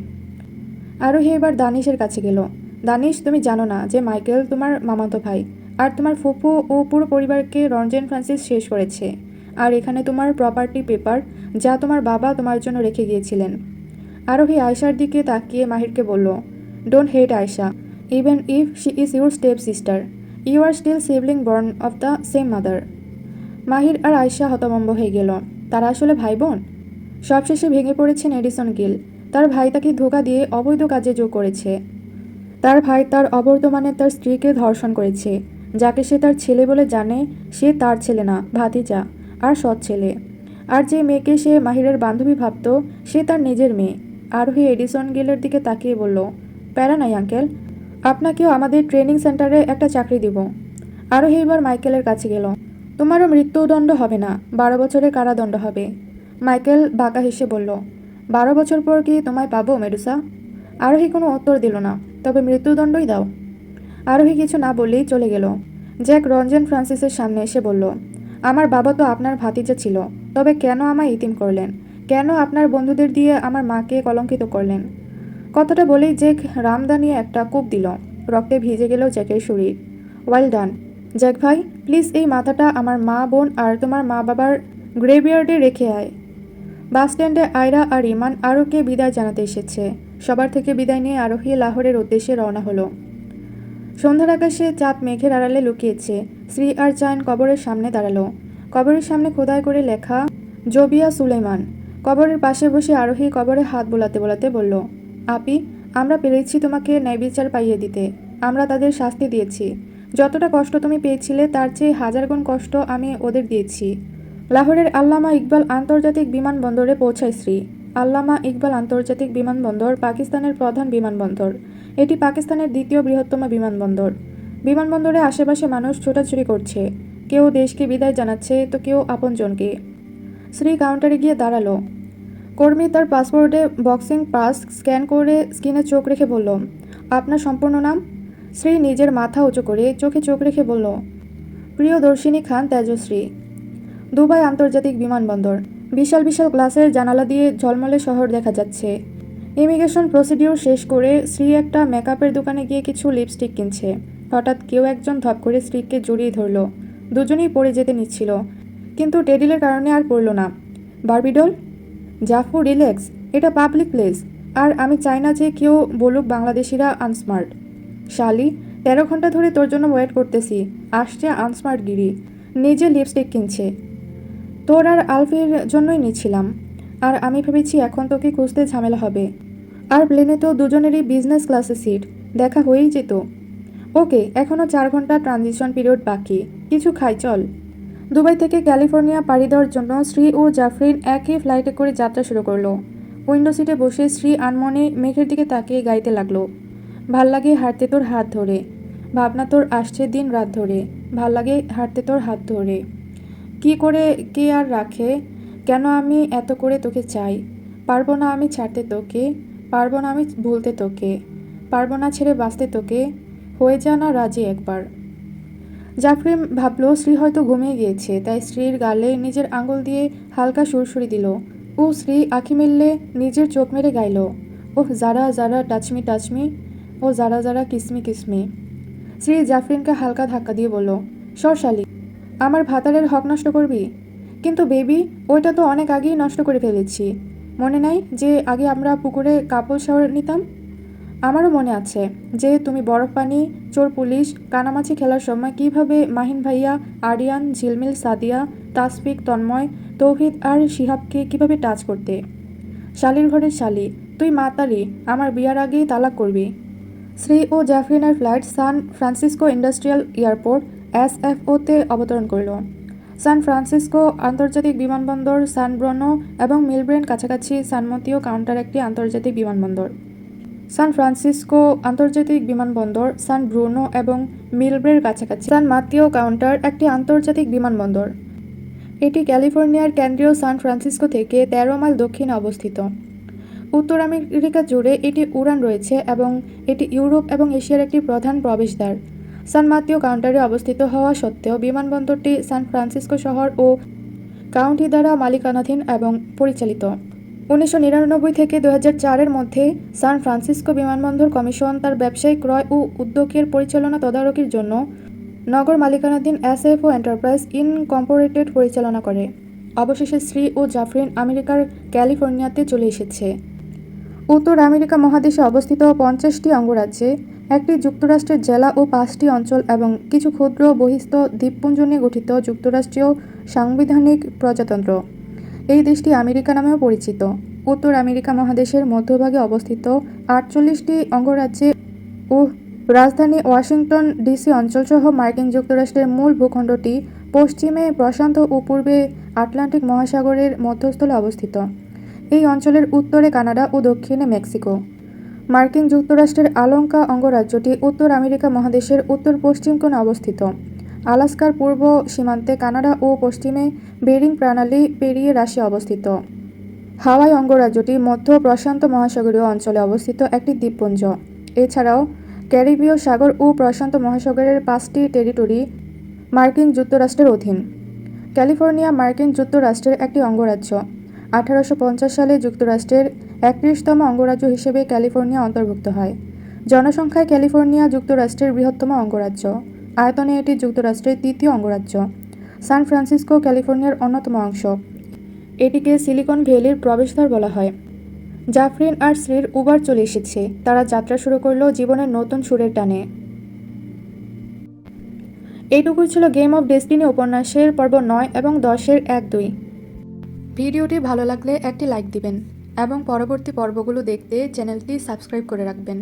আরোহী এবার দানিশের কাছে গেল। দানিশ, তুমি জানো না যে মাইকেল তোমার মামাতো ভাই, আর তোমার ফুফু ও পুরো পরিবারকে রঞ্জেন ফ্রান্সিস শেষ করেছে। আর এখানে তোমার প্রপার্টি পেপার যা তোমার বাবা তোমার জন্য রেখে গিয়েছিলেন। আরোহী আয়শার দিকে তাকিয়ে মাহিরকে বলল, don't hate Ayesha, even if she is your step sister, you are still sibling born of the same mother. Mahir আর আয়শা হতভম্ব হয়ে গেল। তারা আসলে ভাই বোন? সবশেষে ভেঙে পড়েছেন এডিসন গিল। তার ভাই তাকে ধোঁকা দিয়ে অবৈধ কাজে যোগ করেছে। তার ভাই তার অবর্তমানে তার স্ত্রীকে ধর্ষণ করেছে। যাকে সে তার ছেলে বলে জানে, সে তার ছেলে না, ভাতিজা আর সৎ ছেলে। আর যে মেয়েকে সে মাহিরের বান্ধবী ভাবত, সে তার নিজের মেয়ে। আরোহী এডিসন গিলের দিকে তাকিয়ে বলল, প্যারা নাই আঙ্কেল, আপনাকেও আমাদের ট্রেনিং সেন্টারে একটা চাকরি দিব। আরোহী এবার মাইকেলের কাছে গেল। তোমারও মৃত্যুদণ্ড হবে না, 12 বছরের কারাদণ্ড হবে। মাইকেল বাঁকা হেসে বলল, 12 বছর পর কি তোমায় পাবো মেডুসা? আরোহী কোনো উত্তর দিল না। তবে মৃত্যুদণ্ডই দাও। আরোহী কিছু না বললেই চলে গেল। জ্যাক রঞ্জন ফ্রান্সিসের সামনে এসে বলল, আমার বাবা তো আপনার ভাতিজা ছিল, তবে কেন আমায় ইতিম করলেন? কেন আপনার বন্ধুদের দিয়ে আমার মাকে কলঙ্কিত করলেন? কথাটা বলেই জ্যাক রামদা নিয়ে একটা কূপ দিল। রক্তে ভিজে গেল জ্যাকের শরীর। ওয়েল ডান জ্যাক ভাই, প্লিজ এই মাথাটা আমার মা বোন আর তোমার মা বাবার গ্রেভিয়ার্ডে রেখে আয়। বাস স্ট্যান্ডে আয়রা আর ইমান আরোকে বিদায় জানাতে এসেছে। সবার থেকে বিদায় নিয়ে আরোহী লাহোরের উদ্দেশ্যে রওনা হলো। সন্ধ্যার আকাশে চাঁদ মেঘের আড়ালে লুকিয়েছে। শ্রী আর চায়ন কবরের সামনে দাঁড়ালো। কবরের সামনে খোদাই করে লেখা জবিয়া সুলেমান। কবরের পাশে বসে আরোহী কবরে হাত বোলাতে বোলাতে বলল, আপি, আমরা পেরেছি তোমাকে ন্যায়বিচার পাইয়ে দিতে। আমরা তাদের শাস্তি দিয়েছি। যতটা কষ্ট তুমি পেয়েছিলে তার চেয়ে 1000 গুণ কষ্ট আমি ওদের দিয়েছি। লাহোরের আল্লামা ইকবাল আন্তর্জাতিক বিমানবন্দরে পৌঁছায় শ্রী। আল্লামা ইকবাল আন্তর্জাতিক বিমানবন্দর পাকিস্তানের প্রধান বিমানবন্দর। এটি পাকিস্তানের দ্বিতীয় বৃহত্তম বিমানবন্দর। বিমানবন্দরে আশেপাশে মানুষ ছোটাছুটি করছে। কেউ দেশকে বিদায় জানাচ্ছে তো কেউ আপনজনকে। শ্রী কাউন্টারে গিয়ে দাঁড়ালো। কর্মী তার পাসপোর্টে বক্সিং পাস স্ক্যান করে স্ক্রিনে চোখ রেখে বলল, আপনার সম্পূর্ণ নাম? শ্রী নিজের মাথা উঁচু করে চোখে চোখ রেখে বলল, প্রিয়দর্শিনী খান তেজশ্রী। দুবাই আন্তর্জাতিক বিমানবন্দর। বিশাল বিশাল গ্লাসের জানালা দিয়ে ঝলমলে শহর দেখা যাচ্ছে। ইমিগ্রেশন প্রসিডিওর শেষ করে শ্রী একটা মেকআপের দোকানে গিয়ে কিছু লিপস্টিক কিনছে। হঠাৎ কেউ একজন ধপ করে শ্রীকে জড়িয়ে ধরল। দুজনেই পড়ে যেতে নিচ্ছিল, কিন্তু টেডিলের কারণে আর পড়ল না। বারবিডল? জাফু, রিল্যাক্স, এটা পাবলিক প্লেস। আর আমি চাই না যে কেউ বলুক বাংলাদেশিরা আনস্মার্ট। শালি, 13 ঘন্টা ধরে তোর জন্য ওয়েট করতেছি, আসছে আনস্মার্ট গিরি। নিজে লিপস্টিক কিনছে। তোর আর আলফির জন্যই নিচ্ছিলাম। আর আমি ভেবেছি এখন তোকে খুঁজতে ঝামেলা হবে। আর প্লেনে তো দুজনেরই বিজনেস ক্লাসে সিট, দেখা হয়েই যেত। ওকে, এখনও 4 ঘন্টা ট্রানজিশন পিরিয়ড বাকি। কিছু খাই চল। দুবাই থেকে ক্যালিফোর্নিয়া পাড়ি দেওয়ার জন্য শ্রী ও জাফরিন একই ফ্লাইটে করে যাত্রা শুরু করলো। উইন্ডো সিটে বসে শ্রী আনমনে মেঘের দিকে তাকিয়ে গাইতে লাগলো, ভাল লাগে হাঁটতে তোর হাত ধরে, ভাবনা তোর আসছে দিন রাত ধরে, ভাল লাগে হাঁটতে তোর হাত ধরে। কি করে কে আর রাখে, কেন আমি এত করে তোকে চাই, পারবো না আমি ছাড়তে তোকে, পারবো না আমি ভুলতে তোকে, পারবো না ছেড়ে বাঁচতে তোকে, হয়ে যা না রাজি একবার। জাফরিন ভাবলো শ্রী হয়তো ঘুমিয়ে গিয়েছে, তাই শ্রীর গালে নিজের আঙুল দিয়ে হালকা সুরসুরি দিল। ও শ্রী আঁখি মেললে নিজের চোখ মেরে গাইল, ওহ যারা যারা টাচমি টাচমি, ও যারা যারা কিসমি কিসমি। শ্রী জাফরিনকে হালকা ধাক্কা দিয়ে বলল, সরশালি, আমার ভাতারের হক নষ্ট করবি? কিন্তু বেবি, ওইটা তো অনেক আগেই নষ্ট করে ফেলেছি। মনে নাই যে আগে আমরা পুকুরে কাপল শাওয়ার নিতাম? আমারও মনে আছে যে তুমি বরফ পানি, চোর পুলিশ, কানামাছি খেলার সময় কিভাবে মাহিন ভাইয়া, আরিয়ান, ঝিলমিল, সাদিয়া, তাসফিক, তন্ময়, তৌহিদ আর শিহাবকে কিভাবে টাচ করতে। শালির ঘরের শালি, তুই মাতারি, আমার বিয়ার আগেই তালাক করবি। শ্রী ও জাফরিনের flight San Francisco industrial airport SFO-তে অবতরণ করল। সান ফ্রান্সিসকো আন্তর্জাতিক বিমানবন্দর সান ব্রুনো এবং মিলব্রেন কাছাকাছি সান মতিও কাউন্টার একটি আন্তর্জাতিক বিমানবন্দর। সান ফ্রান্সিসকো আন্তর্জাতিক বিমানবন্দর সান ব্রুনো এবং মিলব্রের কাছাকাছি সান মাতিও কাউন্টার একটি আন্তর্জাতিক বিমানবন্দর। এটি ক্যালিফোর্নিয়ার কেন্দ্রীয় সান ফ্রান্সিসকো থেকে 13 মাইল দক্ষিণে অবস্থিত। উত্তর আমেরিকা জুড়ে এটি উড়ান রয়েছে এবং এটি ইউরোপ এবং এশিয়ার একটি প্রধান প্রবেশদ্বার। সান মাতিও কাউন্টারে অবস্থিত হওয়া সত্ত্বেও বিমানবন্দরটি সান ফ্রান্সিসকো শহর ও কাউন্টি দ্বারা মালিকানাধীন এবং পরিচালিত। 1999 থেকে 2004-এর মধ্যে সান ফ্রান্সিসকো বিমানবন্দর কমিশন তার ব্যবসায়িক ক্রয় ও উদ্যোগের পরিচালনা তদারকির জন্য নগর মালিকানাধীন এসএফও এন্টারপ্রাইজ ইনকর্পোরেটেড পরিচালনা করে। অবশেষে শ্রী ও জাফরিন আমেরিকার ক্যালিফোর্নিয়াতে চলে এসেছে। উত্তর আমেরিকা মহাদেশে অবস্থিত 50টি অঙ্গরাজ্যে, একটি যুক্তরাষ্ট্রের জেলা ও 5টি অঞ্চল এবং কিছু ক্ষুদ্র বহিস্থ দ্বীপপুঞ্জ নিয়ে গঠিত যুক্তরাষ্ট্রীয় সাংবিধানিক প্রজাতন্ত্র। এই দেশটি আমেরিকা নামেও পরিচিত। উত্তর আমেরিকা মহাদেশের মধ্যভাগে অবস্থিত 48টি অঙ্গরাজ্যে ও রাজধানী ওয়াশিংটন ডিসি অঞ্চলসহ মার্কিন যুক্তরাষ্ট্রের মূল ভূখণ্ডটি পশ্চিমে প্রশান্ত ও পূর্বে আটলান্টিক মহাসাগরের মধ্যস্থলে অবস্থিত। এই অঞ্চলের উত্তরে কানাডা ও দক্ষিণে মেক্সিকো। মার্কিন যুক্তরাষ্ট্রের আলাস্কা অঙ্গরাজ্যটি উত্তর আমেরিকা মহাদেশের উত্তর পশ্চিম কোণে অবস্থিত। আলাস্কার পূর্ব সীমান্তে কানাডা ও পশ্চিমে বেরিং প্রণালী পেরিয়ে রাশিয়া অবস্থিত। হাওয়াই অঙ্গরাজ্যটি মধ্য প্রশান্ত মহাসাগরীয় অঞ্চলে অবস্থিত একটি দ্বীপপুঞ্জ। এছাড়াও ক্যারিবীয় সাগর ও প্রশান্ত মহাসাগরের 5টি টেরিটরি মার্কিন যুক্তরাষ্ট্রের অধীন। ক্যালিফোর্নিয়া মার্কিন যুক্তরাষ্ট্রের একটি অঙ্গরাজ্য। 1850 সালে যুক্তরাষ্ট্রের 31তম অঙ্গরাজ্য হিসেবে ক্যালিফোর্নিয়া অন্তর্ভুক্ত হয়। জনসংখ্যায় ক্যালিফোর্নিয়া যুক্তরাষ্ট্রের বৃহত্তম অঙ্গরাজ্য। আয়তনে এটি যুক্তরাষ্ট্রের 3য় অঙ্গরাজ্য। সান ফ্রান্সিসকো ক্যালিফোর্নিয়ার অন্যতম অংশ। এটিকে সিলিকন ভ্যালির প্রবেশদ্বার বলা হয়। জাফরিন আর শ্রীর উবার চলে এসেছে। তারা যাত্রা শুরু করলো জীবনের নতুন সুরের টানে। এইটুকুই ছিল গেম অফ ডেস্টিনি উপন্যাসের পর্ব 9 এবং 10-এর 1-2। ভিডিওটি ভালো লাগলে একটি লাইক দিবেন এবং পরবর্তী পর্বগুলো দেখতে চ্যানেলটি সাবস্ক্রাইব করে রাখবেন।